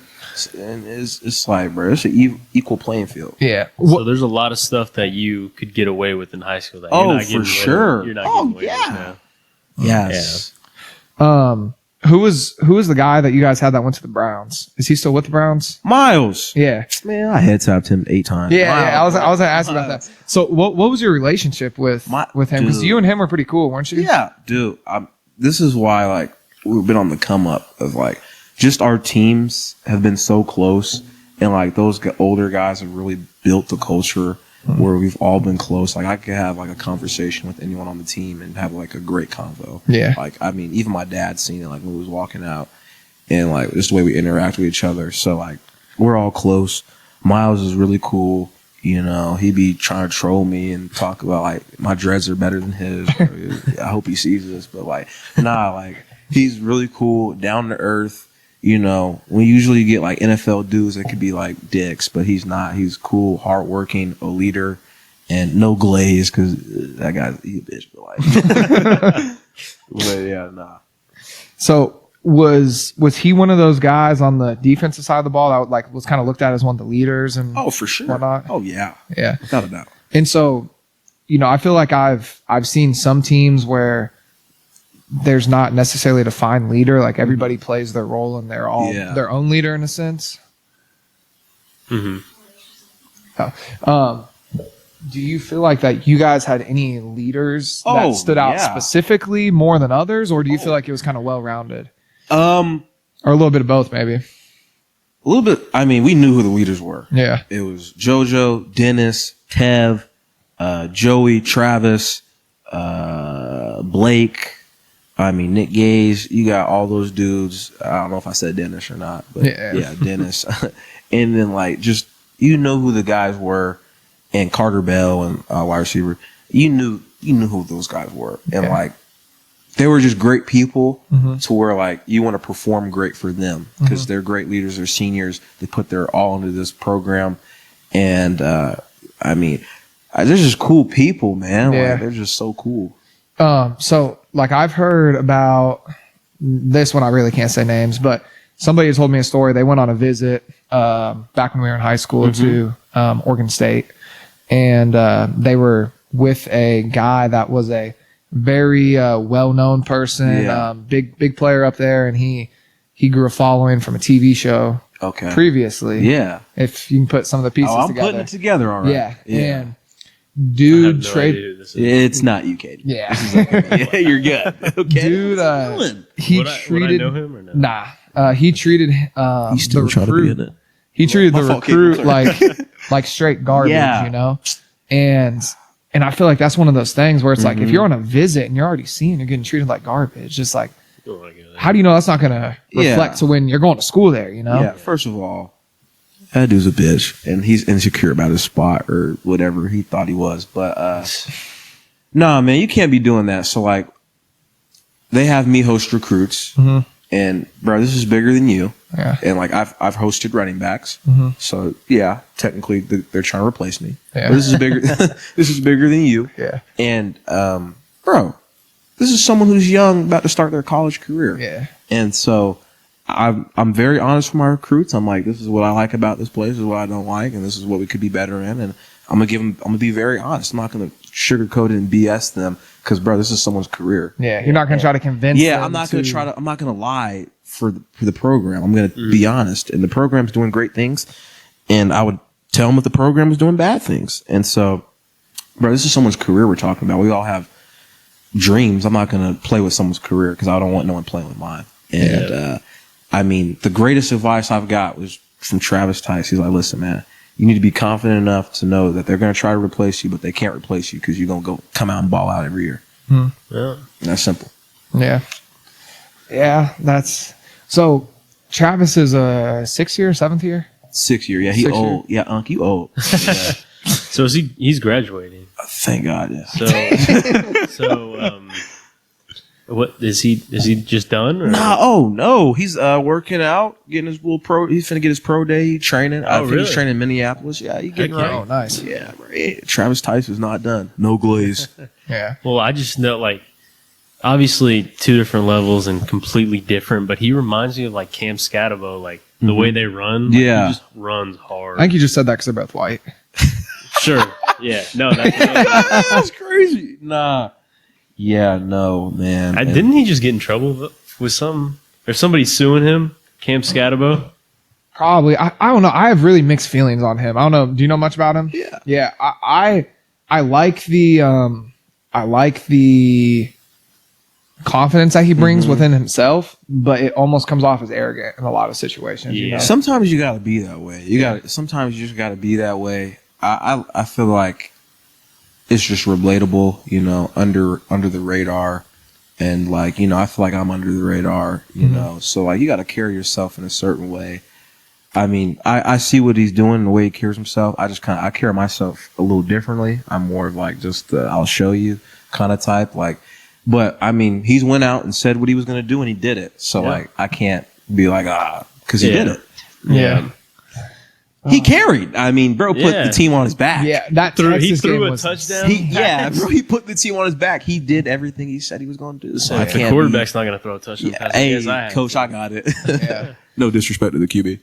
[SPEAKER 2] and it's like, bro, it's an equal playing field.
[SPEAKER 3] So there's a lot of stuff that you could get away with in high school that you're not getting
[SPEAKER 2] sure.
[SPEAKER 3] You're not getting away with now.
[SPEAKER 2] Yes.
[SPEAKER 1] who was the guy that you guys had that went to the Browns? Is he still with the Browns?
[SPEAKER 2] Miles.
[SPEAKER 1] Yeah.
[SPEAKER 2] Man, I head tapped him 8 times.
[SPEAKER 1] Yeah,
[SPEAKER 2] Miles,
[SPEAKER 1] I was gonna ask about that. So what was your relationship with him? Because you and him were pretty cool, weren't you?
[SPEAKER 2] Yeah, dude. This is why, like, we've been on the come up of, like, just our teams have been so close, and like those older guys have really built the culture where we've all been close. Like I could have like a conversation with anyone on the team and have like a great convo.
[SPEAKER 1] Yeah.
[SPEAKER 2] Like, I mean, even my dad seen it, like when we was walking out, and like just the way we interact with each other. So like we're all close. Miles is really cool. You know, he be trying to troll me and talk about like my dreads are better than his. I hope he sees this, but like, nah, like he's really cool, down to earth. You know, we usually get like NFL dudes that could be like dicks, but he's not. He's cool, hardworking, a leader, and no glaze because that guy's he a bitch. But like, but yeah, nah.
[SPEAKER 1] So was he one of those guys on the defensive side of the ball that like was kind of looked at as one of the leaders and
[SPEAKER 2] For sure.
[SPEAKER 1] whatnot?
[SPEAKER 2] Oh yeah,
[SPEAKER 1] Yeah,
[SPEAKER 2] without a doubt.
[SPEAKER 1] And so, you know, I feel like I've seen some teams where there's not necessarily a defined leader. Like everybody plays their role and they're all their own leader in a sense. Do you feel like that you guys had any leaders that stood out specifically more than others, or do you feel like it was kind of well-rounded? Or a little bit of both, maybe.
[SPEAKER 2] A little bit. I mean, we knew who the leaders were.
[SPEAKER 1] Yeah.
[SPEAKER 2] It was JoJo, Dennis, Tev, Joey, Travis, Blake. I mean, Nick Gaze. You got all those dudes. I don't know if I said Dennis or not, but yeah Dennis. And then like just you know who the guys were, and Carter Bell and wide receiver. You knew who those guys were, and like they were just great people to where like you want to perform great for them because they're great leaders. They're seniors. They put their all into this program, and I mean, they're just cool people, man.
[SPEAKER 1] Yeah.
[SPEAKER 2] Like, they're just so cool.
[SPEAKER 1] So like I've heard about this one. I really can't say names, but somebody told me a story. They went on a visit back when we were in high school to Oregon State, and they were with a guy that was a very well-known person, big player up there, and he grew a following from a TV show previously.
[SPEAKER 2] Yeah,
[SPEAKER 1] if you can put some of the pieces
[SPEAKER 2] I'm
[SPEAKER 1] together.
[SPEAKER 2] putting it together, all right.
[SPEAKER 1] Yeah. And dude,
[SPEAKER 2] it's not you, Katie.
[SPEAKER 1] Yeah.
[SPEAKER 2] Yeah, you're good. Okay,
[SPEAKER 1] Dude, he treated.
[SPEAKER 3] Would I know him or no?
[SPEAKER 1] Nah, he treated
[SPEAKER 2] He's still
[SPEAKER 1] the
[SPEAKER 2] trying to be
[SPEAKER 1] recruit.
[SPEAKER 2] in it.
[SPEAKER 1] He treated the
[SPEAKER 2] My fault,
[SPEAKER 1] recruit
[SPEAKER 2] Katie.
[SPEAKER 1] like straight garbage,
[SPEAKER 2] Yeah.
[SPEAKER 1] you know. And I feel like that's one of those things where it's like if you're on a visit and you're already seeing you're getting treated like garbage, just like how do you know that's not going to reflect to when you're going to school there, you know?
[SPEAKER 2] Yeah, first of all, that dude's a bitch, and he's insecure about his spot or whatever he thought he was. But nah, man, you can't be doing that. So like, they have me host recruits, and bro, this is bigger than you.
[SPEAKER 1] Yeah.
[SPEAKER 2] And like I've hosted running backs, so yeah, technically they're trying to replace me.
[SPEAKER 1] Yeah.
[SPEAKER 2] But this is bigger. This is bigger than you.
[SPEAKER 1] Yeah.
[SPEAKER 2] And bro, this is someone who's young, about to start their college career.
[SPEAKER 1] Yeah.
[SPEAKER 2] And so I'm very honest with my recruits. I'm like, this is what I like about this place, this is what I don't like, and this is what we could be better in. And I'm gonna be very honest. I'm not gonna sugarcoat it and BS them because, bro, this is someone's career.
[SPEAKER 1] Yeah. You're not going to try to convince them.
[SPEAKER 2] I'm not gonna lie for the program. I'm gonna be honest, and the program's doing great things. and I would tell them that the program was doing bad things. And so, bro, this is someone's career we're talking about. We all have dreams. I'm not going to play with someone's career because I don't want no one playing with mine. And I mean, the greatest advice I've got was from Travis Tice. He's like, listen, man, you need to be confident enough to know that they're going to try to replace you, but they can't replace you because you're going to come out and ball out every year. Yeah. And that's simple.
[SPEAKER 1] Yeah. Yeah, that's so. Travis is a 6th year, 7th year.
[SPEAKER 2] 6 year, yeah. He
[SPEAKER 1] 6
[SPEAKER 2] old, yeah. Unc, you old. Yeah.
[SPEAKER 3] So he's graduating.
[SPEAKER 2] Thank God, yeah.
[SPEAKER 3] So what is he just done? Or?
[SPEAKER 2] Nah, oh no, he's working out, getting his little pro. He's finna get his pro day training. I think he's training in Minneapolis. Yeah, he getting right.
[SPEAKER 1] Oh, nice.
[SPEAKER 2] Yeah, right. Travis Tice is not done. No glaze.
[SPEAKER 1] Yeah.
[SPEAKER 3] Well, I just know like. Obviously, 2 different levels and completely different, but he reminds me of like Cam Scatabo, like the way they run. Like,
[SPEAKER 2] Yeah.
[SPEAKER 3] he just runs hard.
[SPEAKER 1] I think you just said that because they're both white.
[SPEAKER 3] Sure. Yeah. No, that's
[SPEAKER 2] That's crazy. Nah. Yeah, no, man.
[SPEAKER 3] didn't he just get in trouble with some or somebody suing him? Cam Scatabo?
[SPEAKER 1] Probably. I don't know. I have really mixed feelings on him. I don't know. Do you know much about him?
[SPEAKER 2] Yeah.
[SPEAKER 1] Yeah. I like the confidence that he brings within himself, but it almost comes off as arrogant in a lot of situations.
[SPEAKER 3] Yeah.
[SPEAKER 1] You know?
[SPEAKER 2] Sometimes you gotta be that way. Sometimes you just gotta be that way. I feel like it's just relatable, you know, under the radar, and like, you know, I feel like I'm under the radar, you know. So like, you gotta carry yourself in a certain way. I mean, I see what he's doing, the way he carries himself. I carry myself a little differently. I'm more of like just I'll show you kind of type, like. But I mean, he's went out and said what he was going to do, and he did it. So like, I can't be like because he did it.
[SPEAKER 1] Yeah.
[SPEAKER 2] He carried. I mean, bro put the team on his back.
[SPEAKER 1] Yeah, that
[SPEAKER 3] He
[SPEAKER 1] Texas
[SPEAKER 3] threw
[SPEAKER 1] game
[SPEAKER 3] a
[SPEAKER 1] was
[SPEAKER 3] touchdown.
[SPEAKER 2] Bro, he put the team on his back. He did everything he said he was going to do. So I
[SPEAKER 3] the
[SPEAKER 2] can't.
[SPEAKER 3] quarterback's not going to throw a touchdown pass.
[SPEAKER 2] Hey, coach, I got it.
[SPEAKER 1] Yeah.
[SPEAKER 2] No disrespect to the QB.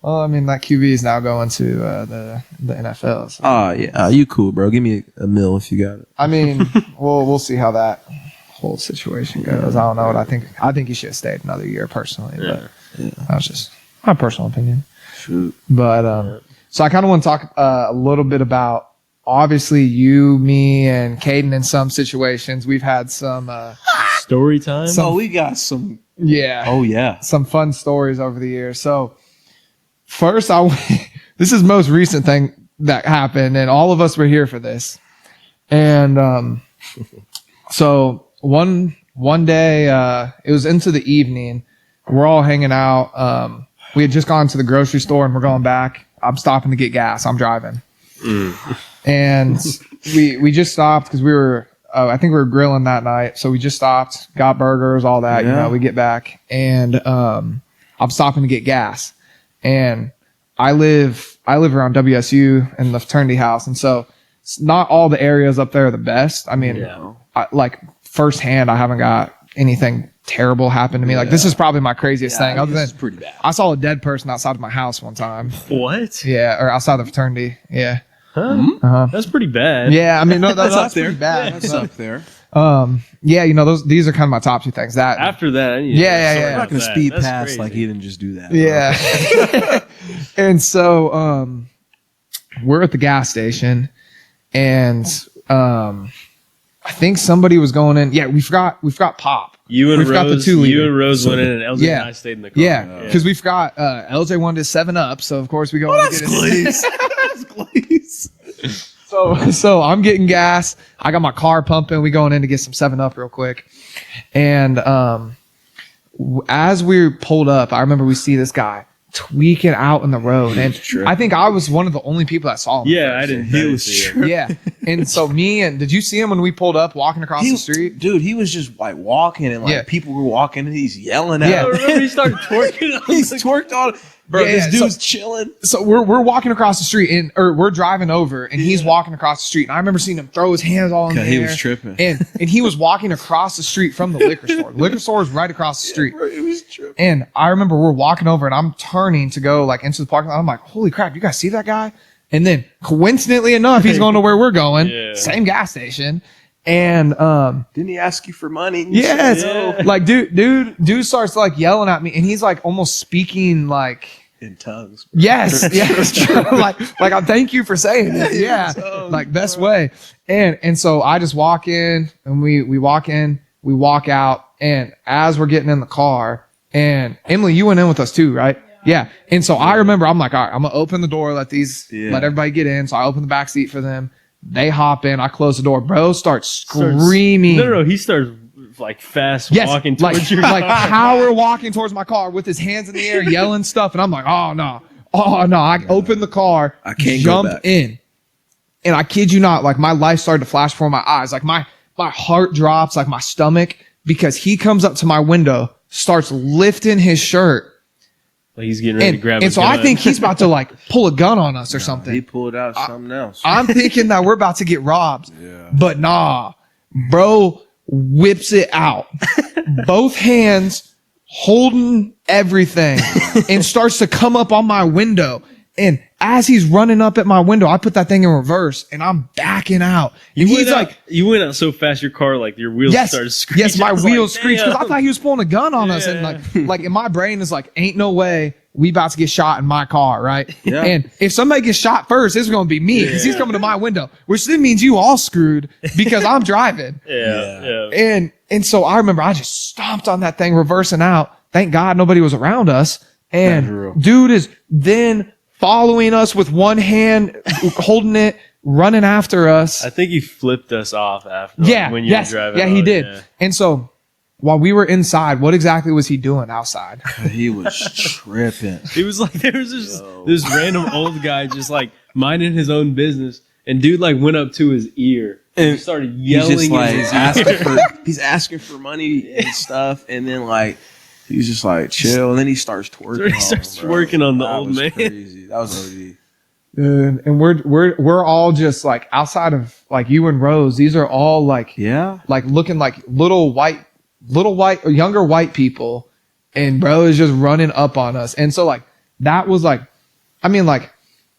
[SPEAKER 1] Well, I mean, that QB is now going to the NFL. So.
[SPEAKER 2] Yeah, you cool, bro. Give me a mil if you got it.
[SPEAKER 1] I mean, we'll see how that whole situation goes. I don't know what I think. I think he should have stayed another year personally, but that's just my personal opinion.
[SPEAKER 2] Shoot.
[SPEAKER 1] But so I kind of want to talk a little bit about obviously you, me, and Kayden in some situations. We've had some
[SPEAKER 3] Story time?
[SPEAKER 2] We got some.
[SPEAKER 1] Yeah.
[SPEAKER 2] Oh, yeah.
[SPEAKER 1] Some fun stories over the years. So first, this is the most recent thing that happened, and all of us were here for this. And so one day, it was into the evening. We're all hanging out. We had just gone to the grocery store, and we're going back. I'm stopping to get gas. I'm driving. And we just stopped because we were I think we were grilling that night. So we just stopped, got burgers, all that. You know, we get back, and I'm stopping to get gas. And I live around WSU in the fraternity house, and so not all the areas up there are the best. I mean, like firsthand, I haven't got anything terrible happen to me. Like this is probably my craziest thing. Other than
[SPEAKER 2] pretty bad.
[SPEAKER 1] I saw a dead person outside of my house one time.
[SPEAKER 3] What?
[SPEAKER 1] Yeah, or outside the fraternity. Yeah.
[SPEAKER 3] Huh? That's pretty bad.
[SPEAKER 1] Yeah, I mean, no, that's
[SPEAKER 2] up there.
[SPEAKER 1] pretty bad.
[SPEAKER 2] That's up there.
[SPEAKER 1] Yeah, you know, these are kind of my top 2 things. That
[SPEAKER 3] After that, I need
[SPEAKER 1] Yeah.
[SPEAKER 2] I'm not going to speed
[SPEAKER 3] That's
[SPEAKER 2] past
[SPEAKER 3] crazy.
[SPEAKER 2] like he didn't just do that.
[SPEAKER 1] Yeah. And so we're at the gas station, and I think somebody was going in. Yeah, we forgot Pop.
[SPEAKER 3] You and
[SPEAKER 1] We've got the
[SPEAKER 3] Rose,
[SPEAKER 1] 2 liter.
[SPEAKER 3] you and Rose went in, and LJ and I stayed in the car.
[SPEAKER 1] Yeah, because we forgot LJ wanted 7-Up, so of course we go in to get
[SPEAKER 2] Glaze. That's glaze.
[SPEAKER 1] So I'm getting gas. I got my car pumping. We going in to get some 7-Up real quick. And as we pulled up, I remember we see this guy tweaking out in the road. And I think I was one of the only people that saw him.
[SPEAKER 3] Yeah, I didn't.
[SPEAKER 2] He was tripping.
[SPEAKER 1] Yeah. And so did you see him when we pulled up walking across the street?
[SPEAKER 2] Dude, he was just like walking, and like people were walking, and he's yelling at
[SPEAKER 1] Yeah.
[SPEAKER 3] I remember he started twerking.
[SPEAKER 2] He's twerked on. Bro,
[SPEAKER 1] Yeah,
[SPEAKER 2] this
[SPEAKER 1] yeah,
[SPEAKER 2] dude's chilling.
[SPEAKER 1] So we're walking across the street, or we're driving over, and he's walking across the street. And I remember seeing him throw his hands all in the air.
[SPEAKER 2] He was tripping.
[SPEAKER 1] And he was walking across the street from the liquor store. The liquor store is right across the street.
[SPEAKER 2] Bro, he was tripping.
[SPEAKER 1] And I remember we're walking over, and I'm turning to go like into the parking lot. I'm like, holy crap, you guys see that guy? And then coincidentally enough, he's going to where we're going.
[SPEAKER 3] Yeah.
[SPEAKER 1] Same gas station. And
[SPEAKER 2] Didn't he ask you for money?
[SPEAKER 1] yes, like dude starts like yelling at me, and he's like almost speaking like
[SPEAKER 2] in tongues.
[SPEAKER 1] Yes, like I thank you for saying it. Yeah, like best way. And so I just walk in, and we walk in, we walk out, and as we're getting in the car, and Emily, you went in with us too, right? Yeah. And so I remember I'm like, all right, I'm gonna open the door, let everybody get in. So I open the back seat for them. They hop in. I close the door. Bro starts screaming.
[SPEAKER 3] No, he starts like fast walking towards your
[SPEAKER 1] like
[SPEAKER 3] car.
[SPEAKER 1] power walking towards my car with his hands in the air, yelling stuff. And I'm like, oh no. I open the car,
[SPEAKER 2] I can't
[SPEAKER 1] jump
[SPEAKER 2] go back.
[SPEAKER 1] in. And I kid you not, like my life started to flash before my eyes. Like my heart drops, like my stomach, because he comes up to my window, starts lifting his shirt.
[SPEAKER 3] Like he's getting ready to grab
[SPEAKER 1] and so I think he's about to like pull a gun on us or something.
[SPEAKER 2] He pulled out something else.
[SPEAKER 1] I'm thinking that we're about to get robbed.
[SPEAKER 2] Yeah.
[SPEAKER 1] But nah, bro whips it out. Both hands holding everything and starts to come up on my window. And as he's running up at my window, I put that thing in reverse and I'm backing out. And he's like,
[SPEAKER 3] you went out so fast, your car, like your wheels started screeching.
[SPEAKER 1] Yes, my wheels
[SPEAKER 3] like,
[SPEAKER 1] screeched because I thought he was pulling a gun on us. And like in my brain is like, ain't no way we about to get shot in my car, right?
[SPEAKER 2] Yeah.
[SPEAKER 1] And if somebody gets shot first, it's going to be me because he's coming to my window, which then means you all screwed because I'm driving.
[SPEAKER 3] Yeah.
[SPEAKER 1] And so I remember I just stomped on that thing, reversing out. Thank God nobody was around us. And dude is then following us with one hand, holding it, running after us.
[SPEAKER 3] I think he flipped us off after when you were driving.
[SPEAKER 1] Yeah, he
[SPEAKER 3] out.
[SPEAKER 1] did.
[SPEAKER 3] Yeah.
[SPEAKER 1] And so while we were inside, what exactly was he doing outside?
[SPEAKER 2] He was tripping.
[SPEAKER 3] It was like there was this random old guy just like minding his own business, and dude like went up to his ear and started yelling.
[SPEAKER 2] He's just like
[SPEAKER 3] in his ear.
[SPEAKER 2] he's asking for money and stuff, and then like he's just like chill, and then he starts twerking.
[SPEAKER 3] He starts twerking on the
[SPEAKER 2] That
[SPEAKER 3] old
[SPEAKER 2] was
[SPEAKER 3] man.
[SPEAKER 2] Crazy. That was OD.
[SPEAKER 1] And we're all just like outside of like you and Rose. These are all like like looking like little white or younger white people, and bro is just running up on us. And so like that was like, I mean like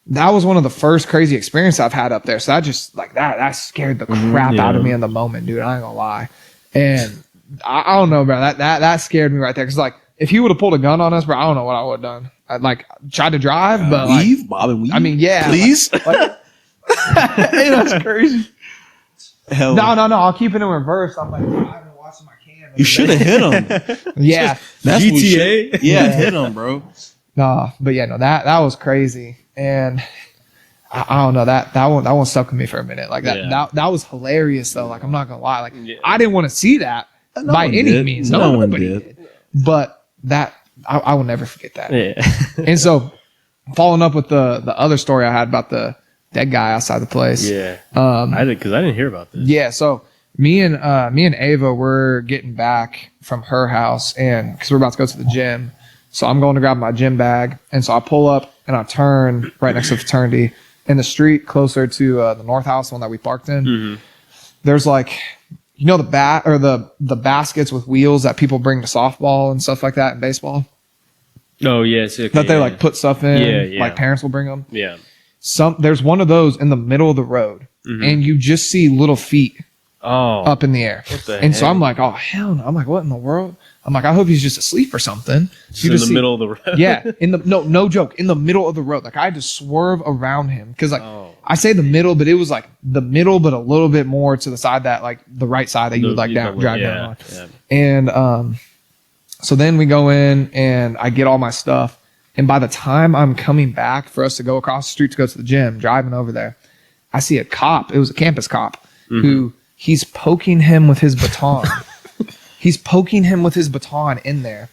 [SPEAKER 1] that was one of the first crazy experiences I've had up there. So that just like that scared the crap out of me in the moment, dude. I ain't gonna lie. And I don't know, bro. That scared me right there. Cause like if he would have pulled a gun on us, bro, I don't know what I would have done. I'd like tried to drive, but
[SPEAKER 2] leave, Bob, and leave.
[SPEAKER 1] I mean, yeah,
[SPEAKER 2] please.
[SPEAKER 1] Hey, that's crazy.
[SPEAKER 2] Hell
[SPEAKER 1] No. I'll keep it in reverse. I'm like driving, watching my camera.
[SPEAKER 2] You should have hit him.
[SPEAKER 1] Yeah.
[SPEAKER 2] That's what we
[SPEAKER 3] GTA?
[SPEAKER 2] should- Yeah, hit him, bro.
[SPEAKER 1] Nah, but yeah, no, that was crazy. And I don't know, that one stuck with me for a minute. Like that was hilarious though. Like I'm not gonna lie. Like I didn't want to see that by
[SPEAKER 2] one
[SPEAKER 1] any
[SPEAKER 2] did.
[SPEAKER 1] means.
[SPEAKER 2] No one
[SPEAKER 1] Nobody
[SPEAKER 2] did.
[SPEAKER 1] But that I will never forget that.
[SPEAKER 3] Yeah.
[SPEAKER 1] And so following up with the other story I had about the dead guy outside the place.
[SPEAKER 3] Yeah. I didn't hear about this.
[SPEAKER 1] Yeah, so me and Ava were getting back from her house, and because we're about to go to the gym, so I'm going to grab my gym bag, and so I pull up and I turn right next to the fraternity in the street closer to the North House, the one that we parked in.
[SPEAKER 3] Mm-hmm.
[SPEAKER 1] There's like, you know, the baskets with wheels that people bring to softball and stuff like that and baseball.
[SPEAKER 3] Oh yes, okay,
[SPEAKER 1] That they like put stuff in.
[SPEAKER 3] Yeah.
[SPEAKER 1] Like parents will bring them.
[SPEAKER 3] Yeah.
[SPEAKER 1] There's one of those in the middle of the road, and you just see little feet up in the air.
[SPEAKER 3] What the
[SPEAKER 1] and so
[SPEAKER 3] heck?
[SPEAKER 1] I'm like, oh hell no! I'm like, what in the world? I'm like, I hope he's just asleep or something.
[SPEAKER 3] Just in the middle of the road.
[SPEAKER 1] Yeah, no joke, in the middle of the road. Like I had to swerve around him because like I say the middle, but it was like the middle, but a little bit more to the side that like the right side that you would like drive down on.
[SPEAKER 3] Yeah.
[SPEAKER 1] And so then we go in and I get all my stuff. And by the time I'm coming back for us to go across the street to go to the gym, driving over there, I see a cop. It was a campus cop who he's poking him with his baton. He's poking him with his baton in there.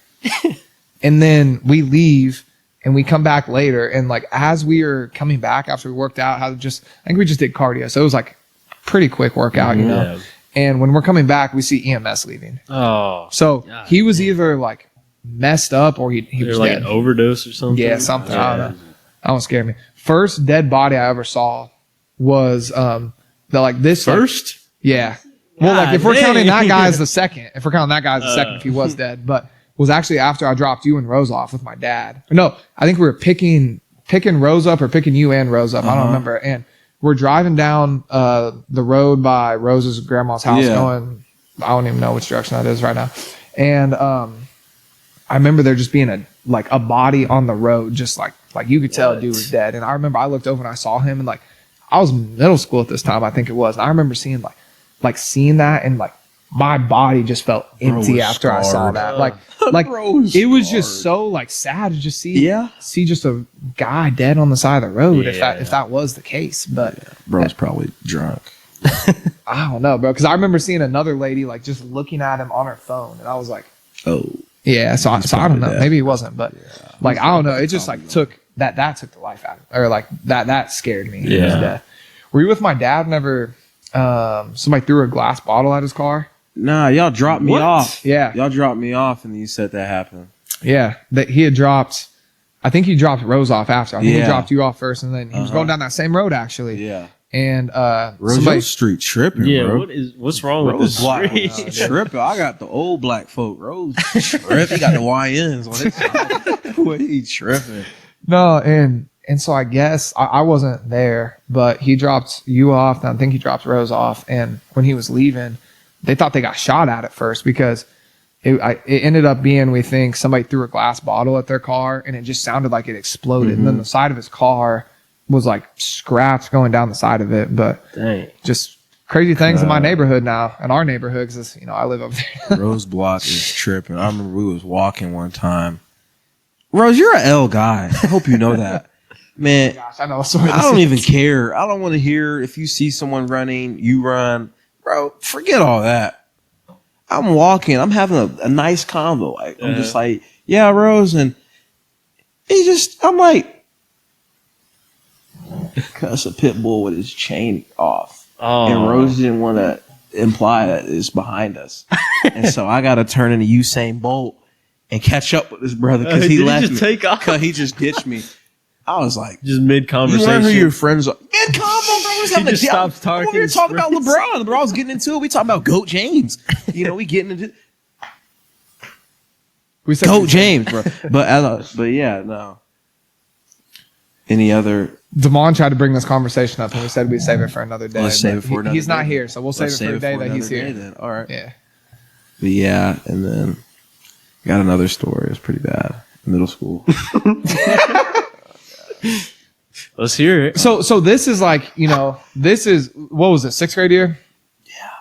[SPEAKER 1] And then we leave and we come back later. And like, as we are coming back after we worked out, I think we just did cardio. So it was like pretty quick workout, you know?
[SPEAKER 3] Yeah.
[SPEAKER 1] And when we're coming back, we see EMS leaving.
[SPEAKER 3] Oh.
[SPEAKER 1] So he was either like messed up or he was
[SPEAKER 3] like
[SPEAKER 1] dead.
[SPEAKER 3] an overdose or something.
[SPEAKER 1] Yeah, something. I don't know. That one scared me. First dead body I ever saw was this
[SPEAKER 3] First?
[SPEAKER 1] Yeah. Well, like if we're
[SPEAKER 3] dang.
[SPEAKER 1] counting that guy as the second, if he was dead, but was actually after I dropped you and Rose off with my dad. No, I think we were picking Rose up or picking you and Rose up. I don't remember. And we're driving down the road by Rose's grandma's house going, I don't even know which direction that is right now. And I remember there just being like a body on the road, just like you could tell dude was dead. And I remember I looked over and I saw him, and like I was in middle school at this time, I think it was. And I remember seeing seeing that, and like my body just felt empty after I saw that. Like it was just so like sad to just see just a guy dead on the side of the road if that was the case. But
[SPEAKER 2] bro's probably drunk.
[SPEAKER 1] I don't know, bro, because I remember seeing another lady like just looking at him on her phone, and I was like,
[SPEAKER 2] oh
[SPEAKER 1] yeah. So I don't know,
[SPEAKER 2] dead.
[SPEAKER 1] maybe he wasn't, but like I don't know. It just like took the life out of me, or like that scared me.
[SPEAKER 3] Yeah.
[SPEAKER 1] His death. Were you with my dad whenever somebody threw a glass bottle at his car?
[SPEAKER 2] Nah, y'all dropped me off.
[SPEAKER 1] Yeah.
[SPEAKER 2] Y'all dropped me off, and then you said that happened.
[SPEAKER 1] Yeah, that he had dropped. I think he dropped Rose off after. I think he
[SPEAKER 2] Yeah.
[SPEAKER 1] dropped you off first, and then he was going down that same road actually.
[SPEAKER 2] Yeah.
[SPEAKER 1] And
[SPEAKER 2] Rose street tripping,
[SPEAKER 3] Yeah,
[SPEAKER 2] bro.
[SPEAKER 3] what's wrong with
[SPEAKER 2] Rose
[SPEAKER 3] this
[SPEAKER 2] black
[SPEAKER 3] street?
[SPEAKER 2] tripping. I got the old black folk. Rose tripping. He got the YNs on his side. What he tripping?
[SPEAKER 1] No, and so I guess I wasn't there, but he dropped you off, and I think he dropped Rose off. And when he was leaving, they thought they got shot at first because it ended up being, we think, somebody threw a glass bottle at their car, and it just sounded like it exploded. And then the side of his car was like scratched going down the side of it. But
[SPEAKER 3] Dang.
[SPEAKER 1] just crazy things in my neighborhood now, in our neighborhood, because I live up there.
[SPEAKER 2] Rose block is tripping. I remember we was walking one time. Rose, you're an L guy. I hope you know that. Man,
[SPEAKER 1] Gosh, I know. Sorry,
[SPEAKER 2] I don't even care. I don't want to hear if you see someone running, you run. Bro, forget all that. I'm walking. I'm having a nice convo. I'm just like, yeah, Rose. And I'm like, cuss a pit bull with his chain off.
[SPEAKER 3] Oh.
[SPEAKER 2] And Rose didn't want to imply that it's behind us. And so I got to turn into Usain Bolt and catch up with this brother because he left me.
[SPEAKER 3] Take off.
[SPEAKER 2] Because he just ditched me. I was like,
[SPEAKER 3] Just mid
[SPEAKER 2] you
[SPEAKER 3] conversation.
[SPEAKER 2] learn who your friends are. Man, come on, bro. We're having
[SPEAKER 3] just stops talking.
[SPEAKER 2] We were talking about LeBron. Bro, I was getting into it. We talking about GOAT James. We getting into
[SPEAKER 1] We said
[SPEAKER 2] GOAT James, bro. But yeah, no. Any other?
[SPEAKER 1] Damon tried to bring this conversation up, and we said we'd save it for another day.
[SPEAKER 2] Let's save
[SPEAKER 1] but
[SPEAKER 2] it for another
[SPEAKER 1] He's not
[SPEAKER 2] day.
[SPEAKER 1] here, so we'll save it for the day that he's here.
[SPEAKER 2] Then. All right.
[SPEAKER 1] Yeah.
[SPEAKER 2] But yeah, and then got another story. It was pretty bad. Middle school.
[SPEAKER 3] Let's hear it.
[SPEAKER 1] So this is like, this is, what was it, 6th grade year?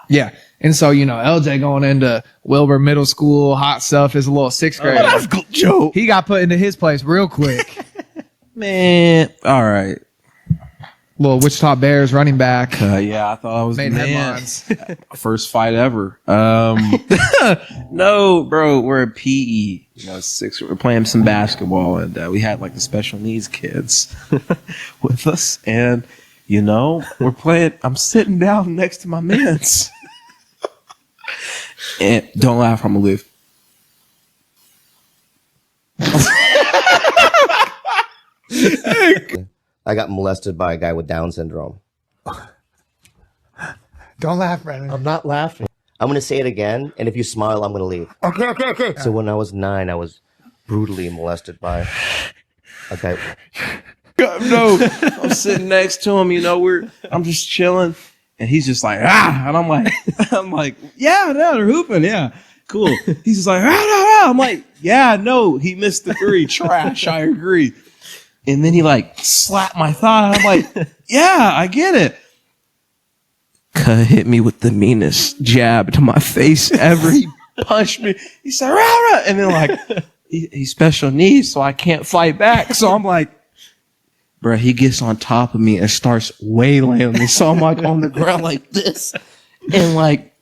[SPEAKER 1] Yeah. And so, LJ going into Wilbur Middle School, hot stuff, is a little 6th grade.
[SPEAKER 2] Joe.
[SPEAKER 1] He got put into his place real quick.
[SPEAKER 2] Man. All right.
[SPEAKER 1] Little Wichita Bears running back.
[SPEAKER 2] Yeah, I thought I was
[SPEAKER 1] Made
[SPEAKER 2] the man.
[SPEAKER 1] headlines.
[SPEAKER 2] First fight ever. No, bro, we're at PE. We're playing some basketball, and we had like the special needs kids with us, and we're playing. I'm sitting down next to my mans, and don't laugh, I'm gonna leave.
[SPEAKER 6] I got molested by a guy with Down syndrome.
[SPEAKER 7] Don't laugh, Brandon.
[SPEAKER 6] I'm not laughing. I'm going to say it again, and if you smile, I'm going to leave.
[SPEAKER 7] Okay.
[SPEAKER 6] So when I was 9, I was brutally molested by a guy.
[SPEAKER 2] No, I'm sitting next to him. I'm just chilling, and he's just like, and I'm like, yeah, no, they're hooping, yeah, cool. He's just like, I'm like, yeah, no, he missed the 3, trash. I agree. And then he like slapped my thigh. I'm like, yeah, I get it. Hit me with the meanest jab to my face ever. He punched me. He said, rah, and then like he's special needs, so I can't fight back. So I'm like, bro, he gets on top of me and starts waylaying me. So I'm like on the ground like this. And like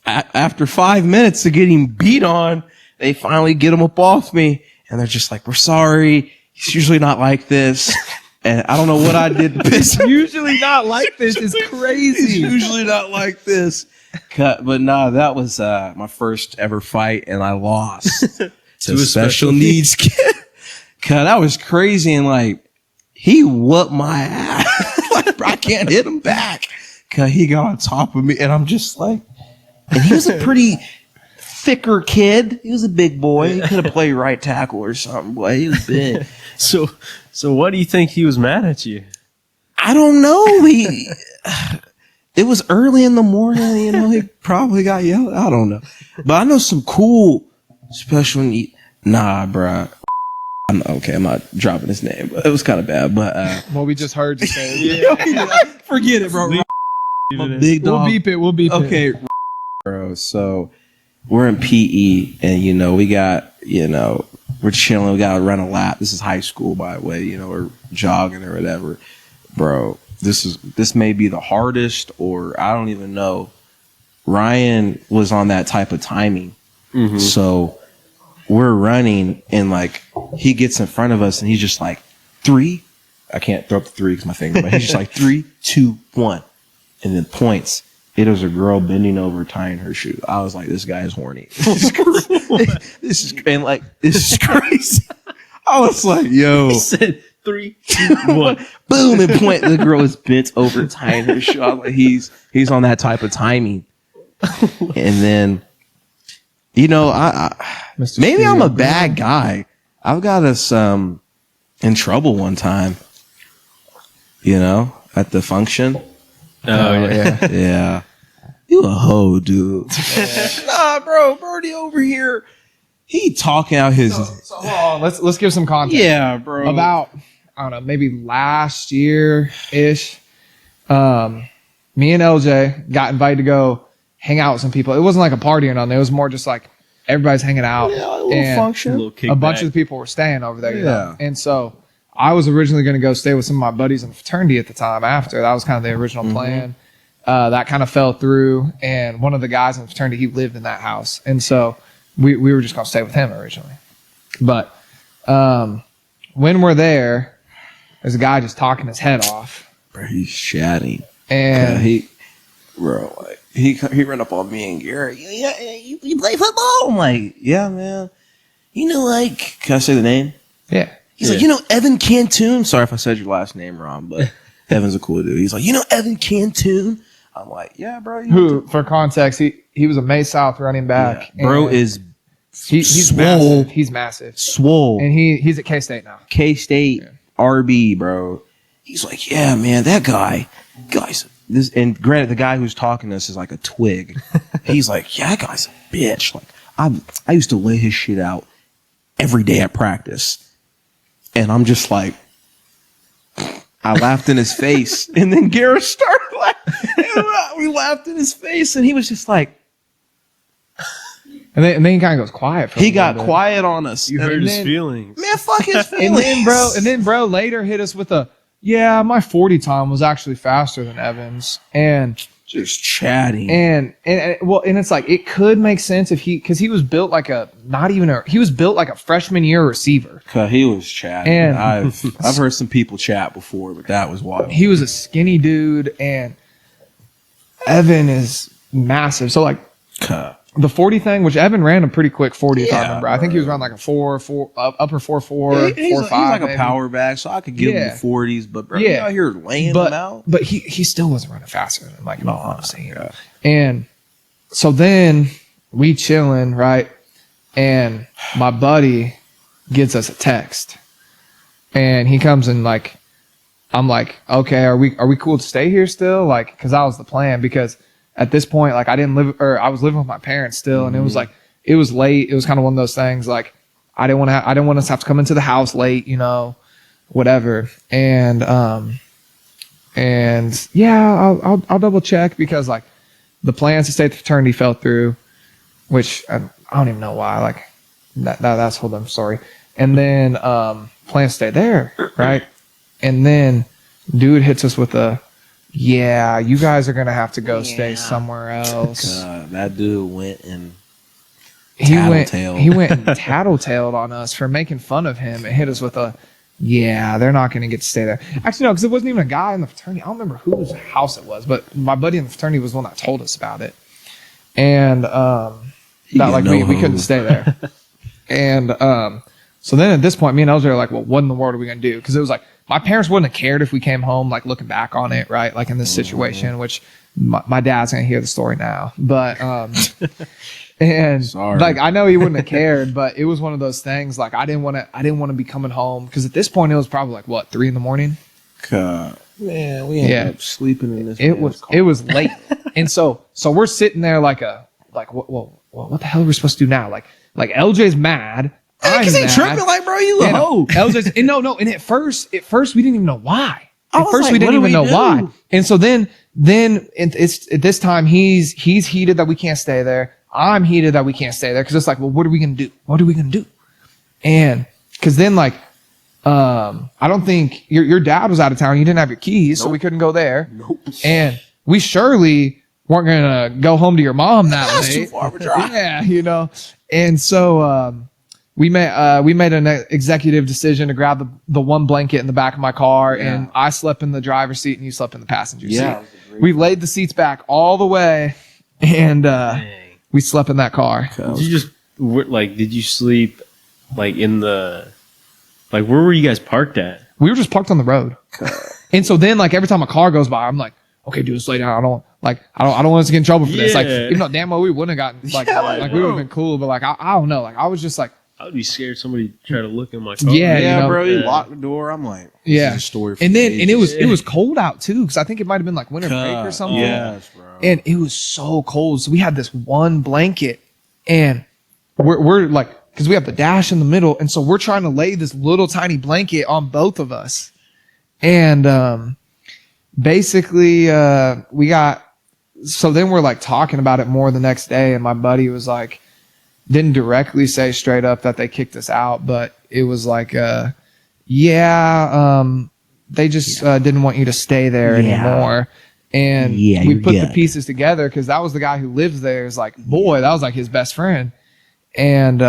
[SPEAKER 2] after 5 minutes of getting beat on, they finally get him up off me. And they're just like, we're sorry. He's usually not like this. And I don't know what I did to piss him.
[SPEAKER 1] Usually not like this is crazy.
[SPEAKER 2] He's usually not like this. But nah, that was my first ever fight, and I lost to a special needs kid. That was crazy, and like he whooped my ass. Like I can't hit him back. He got on top of me, and I'm just like, and he was a pretty thicker kid. He was a big boy. He could have played right tackle or something. Boy, he was big.
[SPEAKER 3] So what do you think he was mad at you?
[SPEAKER 2] I don't know. It was early in the morning, he probably got yelled. I don't know. But I know some cool special need. Nah, bruh. I'm not dropping his name, but it was kind of bad. But
[SPEAKER 1] Well, we just heard you say it.
[SPEAKER 2] forget it, bro. I'm a big
[SPEAKER 1] We'll
[SPEAKER 2] dog.
[SPEAKER 1] beep it. We'll beep it.
[SPEAKER 2] Okay, bro. So we're in PE, and we got we're chilling. We got to run a lap. This is high school, by the way. We're jogging or whatever, bro. This may be the hardest, or I don't even know. Ryan was on that type of timing, so we're running, and like he gets in front of us, and he's just like 3. I can't throw up the 3 because my finger, but he's just like 3, 2, 1, and then points. It was a girl bending over tying her shoe. I was like, this guy is horny. This is crazy. I was like, yo.
[SPEAKER 3] He said 3, 2, 1.
[SPEAKER 2] Boom, and point. The girl is bent over tying her shoe. I was like, he's on that type of timing. And then,
[SPEAKER 1] Mr.
[SPEAKER 2] maybe I'm a
[SPEAKER 1] Spirit,
[SPEAKER 2] bad guy. I've got us in trouble one time, at the function.
[SPEAKER 3] Oh, yeah.
[SPEAKER 2] Yeah. You a hoe, dude. Nah, bro, Birdie over here. He talking out his.
[SPEAKER 1] So hold on, let's give some context.
[SPEAKER 2] Yeah, bro.
[SPEAKER 1] About, I don't know, maybe last year-ish, me and LJ got invited to go hang out with some people. It wasn't like a party or nothing. It was more just like everybody's hanging out.
[SPEAKER 2] Yeah, a little
[SPEAKER 1] and
[SPEAKER 2] function.
[SPEAKER 1] a bunch of the people were staying over there.
[SPEAKER 2] Yeah.
[SPEAKER 1] And so I was originally going to go stay with some of my buddies in fraternity at the time after. That was kind of the original plan. That kind of fell through. And one of the guys in the fraternity, he lived in that house. And so we were just going to stay with him originally. But when we're there, there's a guy just talking his head off.
[SPEAKER 2] Bro, he's chatting.
[SPEAKER 1] And
[SPEAKER 2] he ran up on me and Garrett. You play football? I'm like, yeah, man. Can I say the name?
[SPEAKER 1] yeah.
[SPEAKER 2] He's like, Evan Cantoon. Sorry if I said your last name wrong, but Evan's a cool dude. He's like, Evan Cantoon. I'm like, yeah, bro.
[SPEAKER 1] Who, for context, he was a May South running back.
[SPEAKER 2] Yeah, bro
[SPEAKER 1] and
[SPEAKER 2] is
[SPEAKER 1] he's
[SPEAKER 2] swole.
[SPEAKER 1] massive. He's massive.
[SPEAKER 2] swole.
[SPEAKER 1] And he's at K-State now.
[SPEAKER 2] K-State RB, bro. He's like, yeah, man, that guy's this. And granted, the guy who's talking to us is like a twig. He's like, yeah, that guy's a bitch. Like, I used to lay his shit out every day at practice. And I'm just like, I laughed in his face. And then Garrett started laughing. We laughed in his face. And he was just like,
[SPEAKER 1] And then he kind of goes quiet. For
[SPEAKER 2] he
[SPEAKER 1] a
[SPEAKER 2] got
[SPEAKER 1] little bit.
[SPEAKER 2] quiet on us.
[SPEAKER 3] You
[SPEAKER 2] And
[SPEAKER 3] hurt his
[SPEAKER 1] then-
[SPEAKER 3] feelings.
[SPEAKER 2] man, fuck his feelings.
[SPEAKER 1] And then bro later hit us with yeah, my 40 time was actually faster than Evan's. And
[SPEAKER 2] just chatting.
[SPEAKER 1] and it's like, it could make sense if because he was built like he was built like a freshman year receiver.
[SPEAKER 2] Cause he was chatting.
[SPEAKER 1] And-
[SPEAKER 2] I've heard some people chat before, but that was wild.
[SPEAKER 1] He was a skinny dude, and Evan is massive. So like the 40 thing, which Evan ran a pretty quick 40 if I
[SPEAKER 2] Yeah,
[SPEAKER 1] remember. I think he was around like a 4.4, upper 4.4,
[SPEAKER 2] He's
[SPEAKER 1] 4.5.
[SPEAKER 2] like a
[SPEAKER 1] maybe.
[SPEAKER 2] power back, so I could give him
[SPEAKER 1] Yeah.
[SPEAKER 2] the 40s, but bro,
[SPEAKER 1] Yeah.
[SPEAKER 2] you out here laying them out.
[SPEAKER 1] But he still wasn't running faster than him, like, in all honesty. And so then we chilling, right? And my buddy gets us a text, and he comes in like, I'm like, okay, are we cool to stay here still? Like, because that was the plan. Because at this point, like, I was living with my parents still, and it was like, it was late. It was kind of one of those things like, I didn't want us to have to come into the house late, whatever. And yeah, I'll double check, because like the plans to stay at the fraternity fell through, which I don't even know why. Like that's a whole different story. And then plans to stay there, right? And then dude hits us with yeah, you guys are gonna have to go stay somewhere else.
[SPEAKER 2] That dude went and
[SPEAKER 1] He went
[SPEAKER 2] tattletaled.
[SPEAKER 1] and tattletaled on us for making fun of him, and hit us with yeah, they're not going to get to stay there. Actually, no, because it wasn't even a guy in the fraternity. I don't remember whose house it was, but my buddy in the fraternity was the one that told us about it. And that like we couldn't stay there. And so then at this point, me and LJ are like, well, what in the world are we going to do? Because it was like, my parents wouldn't have cared if we came home, like looking back on it, right? Like in this situation, which my dad's going to hear the story now. But and
[SPEAKER 2] Sorry.
[SPEAKER 1] like, I know he wouldn't have cared, but it was one of those things. Like, I didn't want to be coming home, because at this point it was probably like, what, 3 a.m?
[SPEAKER 2] Man, we ended up sleeping in this.
[SPEAKER 1] It was late. And so we're sitting there like what the hell are we supposed to do now? Like LJ's mad. I'm
[SPEAKER 2] Because they
[SPEAKER 1] mad.
[SPEAKER 2] tripping like, bro, you a
[SPEAKER 1] And
[SPEAKER 2] hoe.
[SPEAKER 1] LJ's, and no. And at first we didn't even know why.
[SPEAKER 2] I
[SPEAKER 1] At
[SPEAKER 2] was
[SPEAKER 1] first
[SPEAKER 2] like,
[SPEAKER 1] we didn't
[SPEAKER 2] what do
[SPEAKER 1] even
[SPEAKER 2] we
[SPEAKER 1] know
[SPEAKER 2] do?
[SPEAKER 1] why. And so then it's at this time he's heated that we can't stay there. I'm heated that we can't stay there because it's like, well, what are we gonna do? What are we gonna do? And because then like, I don't think your dad was out of town. You didn't have your keys, so we couldn't go there.
[SPEAKER 2] Nope.
[SPEAKER 1] And we surely weren't gonna go home to your mom that
[SPEAKER 2] That's
[SPEAKER 1] late.
[SPEAKER 2] too far of a drive.
[SPEAKER 1] Yeah, you know. And so we made an executive decision to grab the one blanket in the back of my car, and I slept in the driver's seat and you slept in the passenger
[SPEAKER 2] Yeah.
[SPEAKER 1] seat. We laid the seats back all the way, and we slept in that car.
[SPEAKER 3] Did you just did you sleep like in the where were you guys parked at?
[SPEAKER 1] We were just parked on the road. And so then like every time a car goes by, I'm like, okay, dude, slow down. I don't want us to get in trouble for this. Like,
[SPEAKER 3] Yeah.
[SPEAKER 1] even though damn well we wouldn't have gotten like we would have been cool, but like I don't know. Like I was just like,
[SPEAKER 3] I would be scared somebody try to look in my car.
[SPEAKER 1] Yeah,
[SPEAKER 2] Yeah,
[SPEAKER 1] you know,
[SPEAKER 2] bro, you
[SPEAKER 3] yeah.
[SPEAKER 2] locked the door. I'm like,
[SPEAKER 1] yeah.
[SPEAKER 2] this is a story for
[SPEAKER 1] And then
[SPEAKER 2] ages.
[SPEAKER 1] it was cold out too, because I think it might have been like winter break or something.
[SPEAKER 2] Yes, bro.
[SPEAKER 1] And it was so cold. So we had this one blanket, and we're like, because we have the dash in the middle, and so we're trying to lay this little tiny blanket on both of us. And basically we got, so then we're like talking about it more the next day, and my buddy was like, didn't directly say straight up that they kicked us out, but it was like they just didn't want you to stay there anymore. And we put the pieces together because that was the guy who lives there. Is like, boy, that was like his best friend. And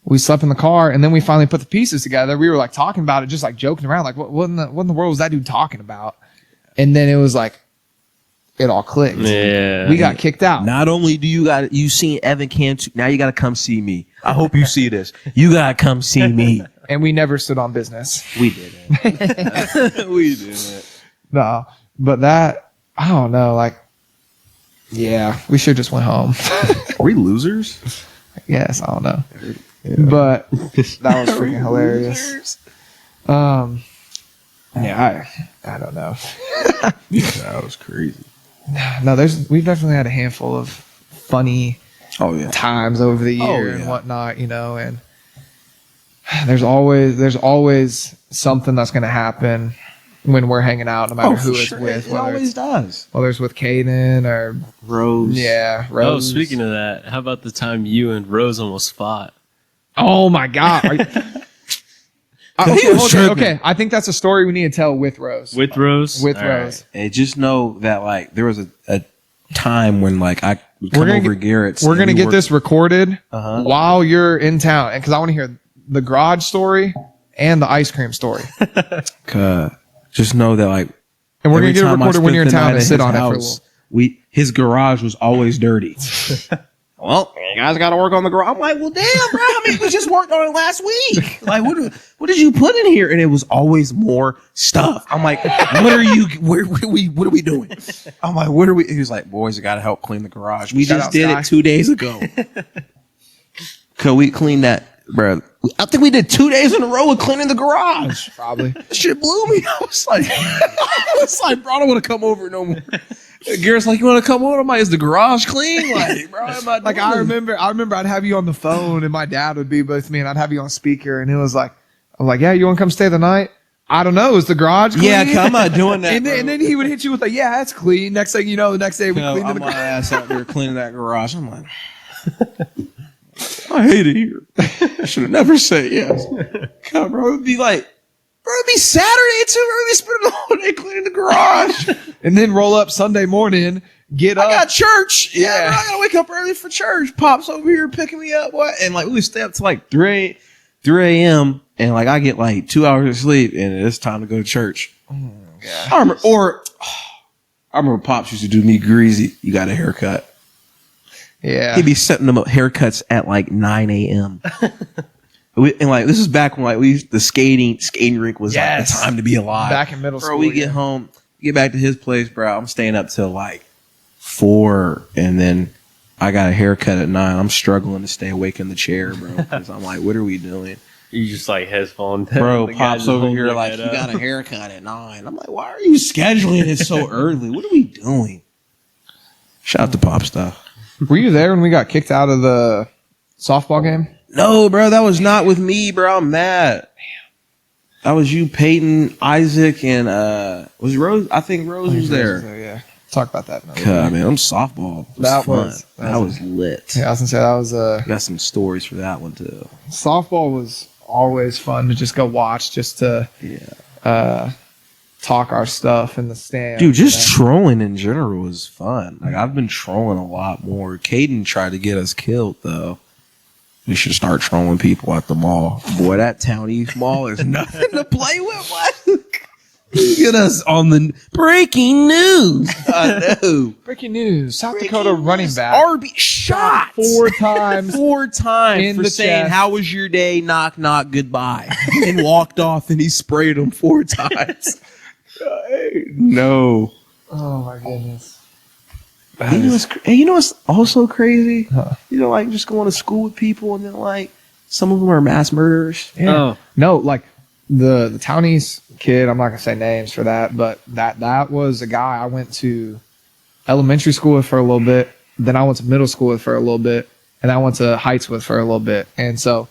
[SPEAKER 1] we slept in the car, and then we finally put the pieces together. We were like talking about it, just like joking around, like what in the world was that dude talking about? And then it was like it all clicked.
[SPEAKER 3] Yeah.
[SPEAKER 1] We got kicked out.
[SPEAKER 2] Not only do you seen Evan Cantu, now you got to come see me. I hope you see this. You got to come see me.
[SPEAKER 1] And we never stood on business.
[SPEAKER 2] We did it. We did it.
[SPEAKER 1] No, but that, I don't know, like, yeah, we should just went home.
[SPEAKER 2] Are we losers?
[SPEAKER 1] Yes, I don't know. But that was freaking hilarious. Yeah, I don't know.
[SPEAKER 2] That was crazy.
[SPEAKER 1] No, we've definitely had a handful of funny
[SPEAKER 2] Oh yeah.
[SPEAKER 1] times over the year
[SPEAKER 2] yeah.
[SPEAKER 1] and whatnot, you know, and there's always something that's going to happen when we're hanging out, no matter who it's with,
[SPEAKER 2] It
[SPEAKER 1] whether
[SPEAKER 2] always does.
[SPEAKER 1] it's with Kayden or
[SPEAKER 2] Rose.
[SPEAKER 3] Oh,
[SPEAKER 1] Rose.
[SPEAKER 3] speaking of that, how about the time you and Rose almost fought?
[SPEAKER 1] Oh my God.
[SPEAKER 2] He was tripping.
[SPEAKER 1] Okay. I think that's a story we need to tell with Rose.
[SPEAKER 3] With Rose?
[SPEAKER 1] With
[SPEAKER 3] All
[SPEAKER 1] Rose.
[SPEAKER 2] And just know that like there was a time when like I would come
[SPEAKER 1] Gonna
[SPEAKER 2] over
[SPEAKER 1] get-
[SPEAKER 2] Garrett's.
[SPEAKER 1] We're
[SPEAKER 2] and
[SPEAKER 1] going to
[SPEAKER 2] we
[SPEAKER 1] get
[SPEAKER 2] worked-
[SPEAKER 1] this recorded
[SPEAKER 2] Uh-huh.
[SPEAKER 1] while you're in town. And because I want to hear the garage story and the ice cream story.
[SPEAKER 2] Just know that like
[SPEAKER 1] And we're
[SPEAKER 2] every
[SPEAKER 1] going to get it
[SPEAKER 2] time I
[SPEAKER 1] recorded when
[SPEAKER 2] spent
[SPEAKER 1] you're in
[SPEAKER 2] the
[SPEAKER 1] town
[SPEAKER 2] night
[SPEAKER 1] and
[SPEAKER 2] at
[SPEAKER 1] sit
[SPEAKER 2] his
[SPEAKER 1] on it for a
[SPEAKER 2] house,
[SPEAKER 1] little.
[SPEAKER 2] his garage was always dirty. Well, you guys got to work on the garage. I'm like, well, damn, bro. I mean, we just worked on it last week. Like, what did you put in here? And it was always more stuff. I'm like, what are we doing? I'm like, what are we? He was like, boys, I got to help clean the garage. We
[SPEAKER 1] Shout
[SPEAKER 2] just
[SPEAKER 1] out,
[SPEAKER 2] did
[SPEAKER 1] Sky.
[SPEAKER 2] it 2 days ago. Could we clean that, bro? I think we did 2 days in a row of cleaning the garage.
[SPEAKER 1] Probably.
[SPEAKER 2] That shit blew me. I was like, bro, I don't want to come over no more. Garrett's like, you want to come over? I'm like, is the garage clean? Like, bro,
[SPEAKER 1] Like I remember I'd have you on the phone and my dad would be with me and I'd have you on speaker and it was like, I'm like, yeah, you want to come stay the night? I don't know. Is the garage clean?
[SPEAKER 2] Yeah, I'm not doing that.
[SPEAKER 1] And then he would hit you with like, yeah, it's clean. Next thing you know, the next day we cleaned
[SPEAKER 2] I'm
[SPEAKER 1] the
[SPEAKER 2] my
[SPEAKER 1] garage.
[SPEAKER 2] ass out there cleaning that garage. I'm like, I hate it here. I should have never said yes. God, bro, it'd be like, bro, it'd be Saturday too. Bro, we'd be spending the whole day cleaning the garage.
[SPEAKER 1] And then roll up Sunday morning, get up.
[SPEAKER 2] I got church.
[SPEAKER 1] Yeah.
[SPEAKER 2] Bro, I gotta wake up early for church. Pops over here picking me up. What? And like we would stay up to like 3 a.m. and like I get like 2 hours of sleep and it's time to go to church. I remember Pops used to do me greasy. You got a haircut.
[SPEAKER 1] Yeah.
[SPEAKER 2] He'd be setting them up haircuts at like 9 a.m. And like this is back when like the skating rink was like the time to be alive.
[SPEAKER 1] Back in middle
[SPEAKER 2] Bro,
[SPEAKER 1] school.
[SPEAKER 2] we get home, get back to his place, bro. I'm staying up till like 4, and then I got a haircut at 9. I'm struggling to stay awake in the chair, bro. Because I'm like, what are we doing?
[SPEAKER 3] You just like heads falling down.
[SPEAKER 2] Bro,
[SPEAKER 3] The guy
[SPEAKER 2] Pops
[SPEAKER 3] just
[SPEAKER 2] over
[SPEAKER 3] holding
[SPEAKER 2] here
[SPEAKER 3] their
[SPEAKER 2] like,
[SPEAKER 3] head
[SPEAKER 2] you
[SPEAKER 3] up.
[SPEAKER 2] got a haircut at 9. I'm like, why are you scheduling it so early? What are we doing? Shout out to Pop stuff.
[SPEAKER 1] Were you there when we got kicked out of the softball game?
[SPEAKER 2] No, bro, that was not with me, bro. I'm mad. That was you, Peyton, Isaac, and was Rose? I think Rose was there.
[SPEAKER 1] Yeah. Talk about that.
[SPEAKER 2] God, man, I'm softball.
[SPEAKER 1] That
[SPEAKER 2] fun.
[SPEAKER 1] was
[SPEAKER 2] Was lit.
[SPEAKER 1] Yeah, I was gonna say that was
[SPEAKER 2] Got some stories for that one too.
[SPEAKER 1] softball was always fun to just go watch, just to talk our stuff in the stand.
[SPEAKER 2] Dude, just trolling in general was fun. Like I've been trolling a lot more. Kayden tried to get us killed though. We should start trolling people at the mall. Boy, that Town East Mall is nothing to play with. What? Get us on the breaking news. I know.
[SPEAKER 1] Breaking news: South Dakota running back
[SPEAKER 2] RB shot
[SPEAKER 1] 4 times.
[SPEAKER 2] 4 times
[SPEAKER 1] In
[SPEAKER 2] for
[SPEAKER 1] the
[SPEAKER 2] saying,
[SPEAKER 1] chest.
[SPEAKER 2] "How was your day? Knock knock, goodbye," and walked off. And he sprayed him 4 times. No.
[SPEAKER 1] Oh my goodness!
[SPEAKER 2] You know what's also crazy?
[SPEAKER 1] Huh.
[SPEAKER 2] You know, like just going to school with people, and then like some of them are mass murderers.
[SPEAKER 1] Yeah.
[SPEAKER 3] Oh.
[SPEAKER 1] No, like the Townies kid, I'm not gonna say names for that, but that was a guy I went to elementary school with for a little bit, then I went to middle school with for a little bit, and I went to Heights with for a little bit. And so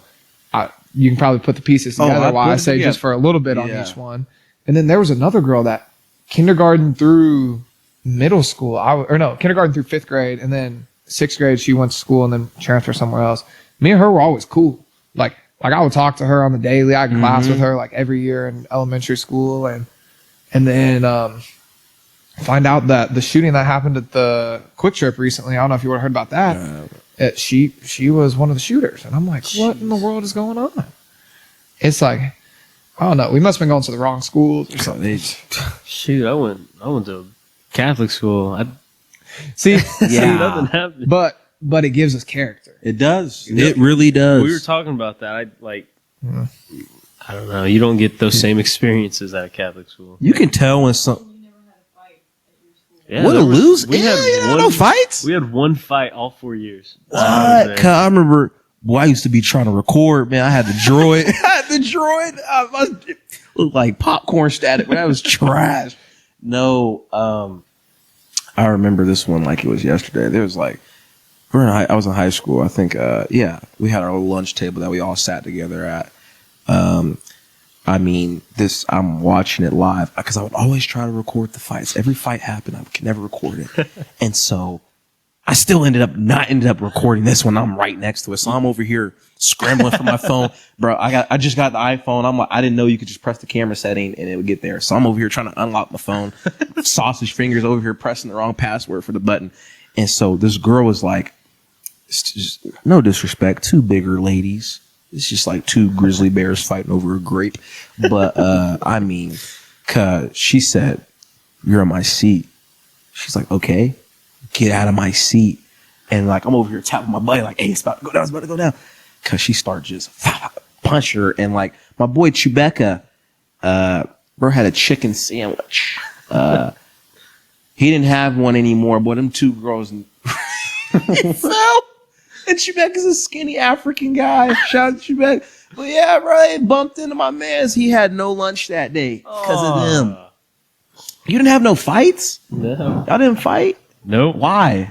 [SPEAKER 1] you can probably put the pieces together why I say just for a little bit on each one. And then there was another girl that kindergarten through middle school, kindergarten through 5th grade, and then 6th grade she went to school and then transferred somewhere else. Me and her were always cool. Like I would talk to her on the daily. I had class with her like every year in elementary school, and then find out that the shooting that happened at the Quick Trip recently. I don't know if you would have heard about that. She was one of the shooters, and I'm like, what in the world is going on? It's like, I don't know. We must have been going to the wrong schools or something.
[SPEAKER 3] Shoot, I went to Catholic school.
[SPEAKER 1] See,
[SPEAKER 3] Nothing happened.
[SPEAKER 1] but it gives us character.
[SPEAKER 2] It does. It really does.
[SPEAKER 3] We were talking about that. I don't know. You don't get those same experiences at a Catholic school.
[SPEAKER 2] You can tell when some.
[SPEAKER 3] Yeah,
[SPEAKER 2] What a lose!
[SPEAKER 3] We had
[SPEAKER 2] no fights.
[SPEAKER 3] We had one fight all 4 years.
[SPEAKER 2] What? I remember. Boy, I used to be trying to record. Man, I had the droid. I looked like popcorn static, but that was trash. No, I remember this one like it was yesterday. There was like I was in high school. I think. We had our little lunch table that we all sat together at. I'm watching it live because I would always try to record the fights. Every fight happened, I could never record it. And so I still ended up recording this one. I'm right next to it. So I'm over here scrambling for my phone. Bro, I just got the iPhone. I'm like, I didn't know you could just press the camera setting and it would get there. So I'm over here trying to unlock my phone. Sausage fingers over here pressing the wrong password for the button. And so this girl was like, just, no disrespect, 2 bigger ladies. It's just like 2 grizzly bears fighting over a grape. But, cause she said, "You're on my seat." She's like, "Okay, get out of my seat." And like, I'm over here tapping my buddy like, "Hey, it's about to go down. It's about to go down." Cause she started just punch her. And like my boy Chewbacca, bro had a chicken sandwich. He didn't have one anymore, but them 2 girls he fell. And Chewbacca's a skinny African guy. Shout out to Chewbacca. But yeah, bro, they bumped into my mans. He had no lunch that day because of them. You didn't have no fights?
[SPEAKER 3] No.
[SPEAKER 2] Y'all didn't fight?
[SPEAKER 3] Nope.
[SPEAKER 2] Why?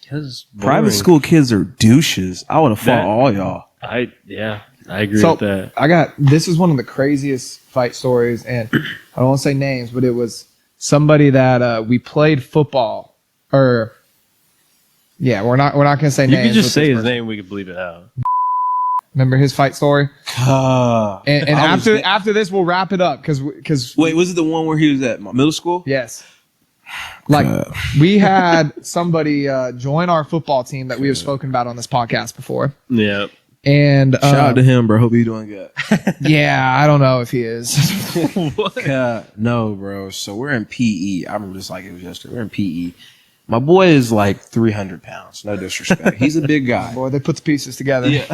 [SPEAKER 3] Because
[SPEAKER 2] Private school kids are douches. I would have fought all y'all.
[SPEAKER 3] I agree with that.
[SPEAKER 1] This is one of the craziest fight stories, and I don't want to say names, but it was somebody that we played football, or yeah, we're not gonna say
[SPEAKER 3] You
[SPEAKER 1] names.
[SPEAKER 3] could just say his
[SPEAKER 1] person.
[SPEAKER 3] name. We could bleep it out.
[SPEAKER 1] Remember his fight story? And
[SPEAKER 2] I
[SPEAKER 1] after this, we'll wrap it up because
[SPEAKER 2] Wait, was it the one where he was at middle school?
[SPEAKER 1] yes, like we had somebody join our football team that we have spoken about on this podcast before.
[SPEAKER 3] Yeah.
[SPEAKER 1] And
[SPEAKER 2] Shout out to him, bro. Hope he's doing good.
[SPEAKER 1] yeah, I don't know if he is.
[SPEAKER 2] No, bro. So we're in PE. I remember this like it was yesterday. We're in PE. My boy is like 300 pounds. No disrespect. He's a big guy.
[SPEAKER 1] Boy, they put the pieces together.
[SPEAKER 2] Yeah.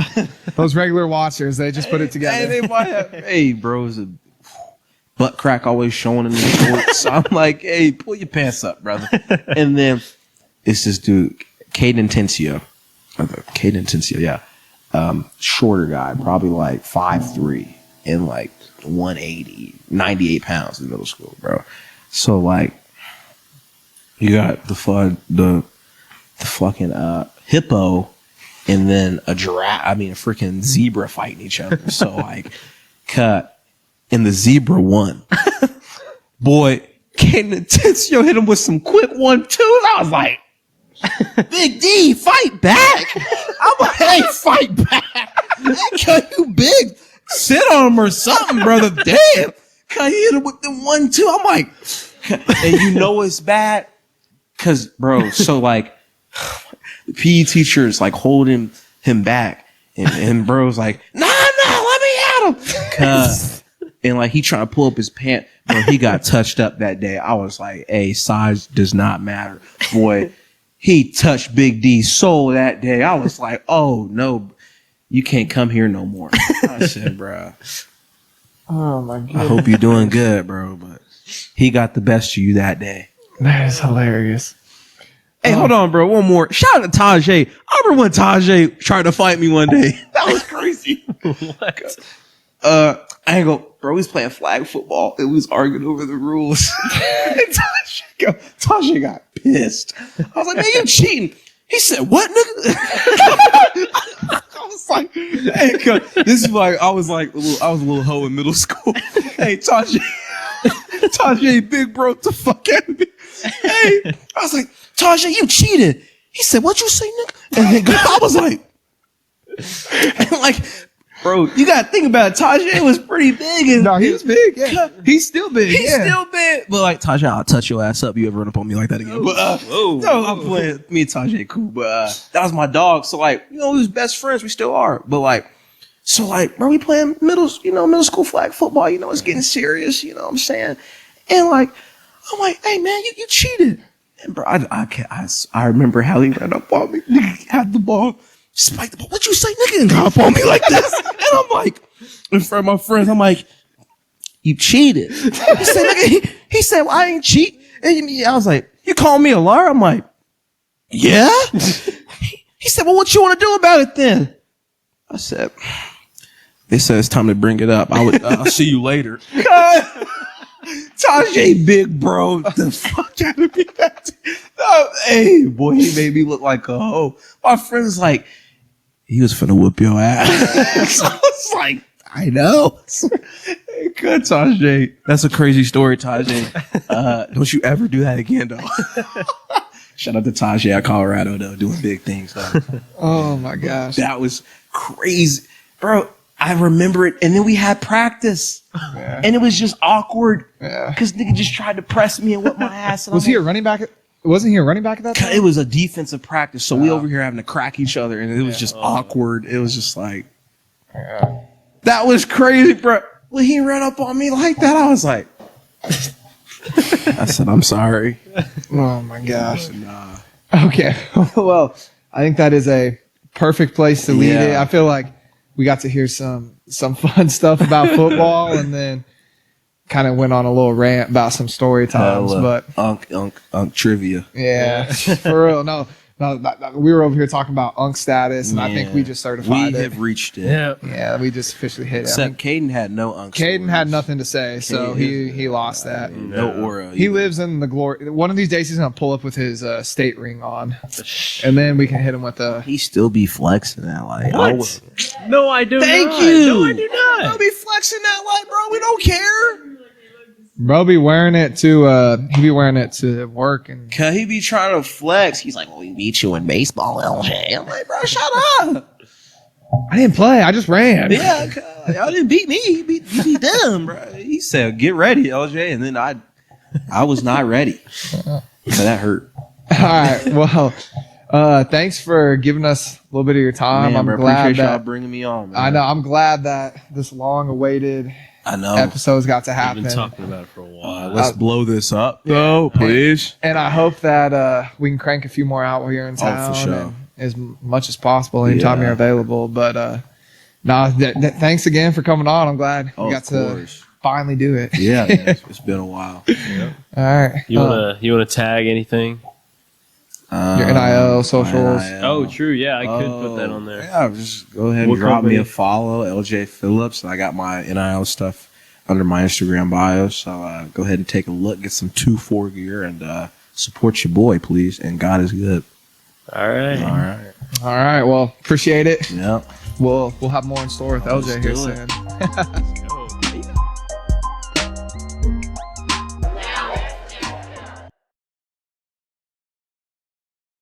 [SPEAKER 1] Those regular watchers, they just put it together.
[SPEAKER 2] Hey, they might have, hey, bro, is a butt crack always showing in the shorts. So I'm like, hey, pull your pants up, brother. And then it's this dude, Garret and Kayden, yeah. Shorter guy, probably like 5'3" and like 180, 98 pounds in middle school, bro. So like, you got the fucking hippo and then a freaking zebra fighting each other. So like, cut, and the zebra won. Boy, Kayden Atencio hit him with some quick 1-2s. I was like, Big D, fight back. I'm like, hey, fight back. Hey, cut, you big. Sit on him or something, brother. Damn. Cut, he hit him with the 1-2. I'm like, and you know it's bad? Because, bro, so like, the PE teacher is like holding him back. And bro's like, nah, let me at him. And like, he trying to pull up his pants. Bro, he got touched up that day. I was like, hey, size does not matter. Boy, he touched Big D's soul that day. I was like, oh, no, you can't come here no more. I said, bro,
[SPEAKER 1] Oh my god.
[SPEAKER 2] I hope you're doing good, bro. But he got the best of you that day.
[SPEAKER 1] That is hilarious.
[SPEAKER 2] Hey, hold on, bro. One more. Shout out to Tajay. I remember when Tajay tried to fight me one day. That was crazy.
[SPEAKER 3] What?
[SPEAKER 2] I ain't go, bro. We was playing flag football. It was arguing over the rules. And Tajay got pissed. I was like, man, you cheating. He said, what, nigga? I was like, hey, this is like, I was a little hoe in middle school. Hey, Tajay, big bro, the fuck out of me. Hey, I was like, Tajay, you cheated. He said, what you say, nigga? And then I was like, and like, bro, you gotta think about it. Tajay was pretty big. And
[SPEAKER 1] No, he was big. Yeah. He's still big.
[SPEAKER 2] he's
[SPEAKER 1] yeah.
[SPEAKER 2] still big. But like, Tajay, I'll touch your ass up. You ever run up on me like that again? But no, I'm playing. Me and Tajay cool. But that was my dog. So like, you know, we was best friends. We still are. But like, so like, bro, we playing middle school flag football. You know, it's getting serious. You know what I'm saying? And like, I'm like, hey man, you cheated. And bro, I remember how he ran up on me. Nigga had the ball, spiked the ball. What you say, nigga? And got up on me like this. And I'm like, in front of my friends, I'm like, you cheated. He said, nigga, he said, well, I ain't cheat. And I was like, you calling me a liar? I'm like, yeah. He said, well, what you want to do about it then? I said, they said it's time to bring it up. I'll see you later. Tajay, big bro, the fuck out of me. Hey, boy, he made me look like a hoe. My friend's like, he was finna whoop your ass. I was like, I know. Hey, good, Tajay. That's a crazy story, Tajay. Don't you ever do that again, though. Shout out to Tajay out Colorado, though, doing big things, though.
[SPEAKER 1] Oh my gosh.
[SPEAKER 2] That was crazy. Bro, I remember it. And then we had practice.
[SPEAKER 1] Yeah.
[SPEAKER 2] And it was just awkward.
[SPEAKER 1] Yeah.
[SPEAKER 2] Because nigga just tried to press me and whip my ass.
[SPEAKER 1] Was he a running back? Wasn't he a running back at that time?
[SPEAKER 2] It was a defensive practice. So we over here having to crack each other. And it was just awkward. It was just like, that was crazy, bro. When he ran up on me like that, I was like, I said, I'm sorry.
[SPEAKER 1] Oh my gosh.
[SPEAKER 2] Nah.
[SPEAKER 1] Okay. Well, I think that is a perfect place to leave it. I feel like we got to hear some fun stuff about football, and then kind of went on a little rant about some story times. But
[SPEAKER 2] Unk trivia.
[SPEAKER 1] yeah, for real. No, we were over here talking about Unk status, and I think we just certified
[SPEAKER 2] We
[SPEAKER 1] it.
[SPEAKER 2] have reached it.
[SPEAKER 3] Yeah.
[SPEAKER 1] Yeah, we just officially hit it.
[SPEAKER 2] Except Kayden had no Unk.
[SPEAKER 1] Caden had
[SPEAKER 2] stories.
[SPEAKER 1] nothing to say, so he lost that.
[SPEAKER 2] No aura.
[SPEAKER 1] He lives in the glory. One of these days, he's gonna pull up with his state ring on, and then we can hit him with a.
[SPEAKER 2] He still be flexing that like.
[SPEAKER 3] What? No, I do
[SPEAKER 2] Thank
[SPEAKER 3] not.
[SPEAKER 2] you.
[SPEAKER 3] No, I do not.
[SPEAKER 2] Don't be flexing that like, bro. We don't care.
[SPEAKER 1] Bro be wearing it to he be wearing it to work, and
[SPEAKER 2] Cause he be trying to flex. He's like, well, we beat you in baseball, LJ. I'm like, bro, shut up.
[SPEAKER 1] I didn't play. I just ran.
[SPEAKER 2] Yeah, y'all didn't beat me. You beat them, bro. He said, get ready, LJ. And then I was not ready. So that hurt.
[SPEAKER 1] All right. Well, thanks for giving us a little bit of your time.
[SPEAKER 2] Man,
[SPEAKER 1] I'm
[SPEAKER 2] bro,
[SPEAKER 1] glad
[SPEAKER 2] appreciate y'all
[SPEAKER 1] that
[SPEAKER 2] bringing me on, man.
[SPEAKER 1] I know. I'm glad that this long-awaited episodes got to
[SPEAKER 3] I've
[SPEAKER 1] happen.
[SPEAKER 3] been talking about it for a while.
[SPEAKER 2] Let's blow this up, though, please.
[SPEAKER 1] And I hope that we can crank a few more out while you're in town.
[SPEAKER 2] for sure.
[SPEAKER 1] And as much as possible anytime you're available. But thanks again for coming on. I'm glad we got to finally do it.
[SPEAKER 2] Yeah, man, it's been a while.
[SPEAKER 1] All right.
[SPEAKER 3] You wanna tag anything?
[SPEAKER 1] Your NIL, socials.
[SPEAKER 3] Oh, true. Yeah, I could put that on there.
[SPEAKER 2] Yeah, just go ahead and
[SPEAKER 3] What
[SPEAKER 2] drop me
[SPEAKER 3] company?
[SPEAKER 2] a follow, LJ Phillips. I got my NIL stuff under my Instagram bio. So go ahead and take a look, get some 2-4 gear, and support your boy, please. And God is good.
[SPEAKER 3] All right.
[SPEAKER 2] All right.
[SPEAKER 1] All right. Well, appreciate it.
[SPEAKER 2] Yeah.
[SPEAKER 1] We'll have more in store with
[SPEAKER 2] Let's
[SPEAKER 1] LJ here
[SPEAKER 2] do it.
[SPEAKER 1] soon.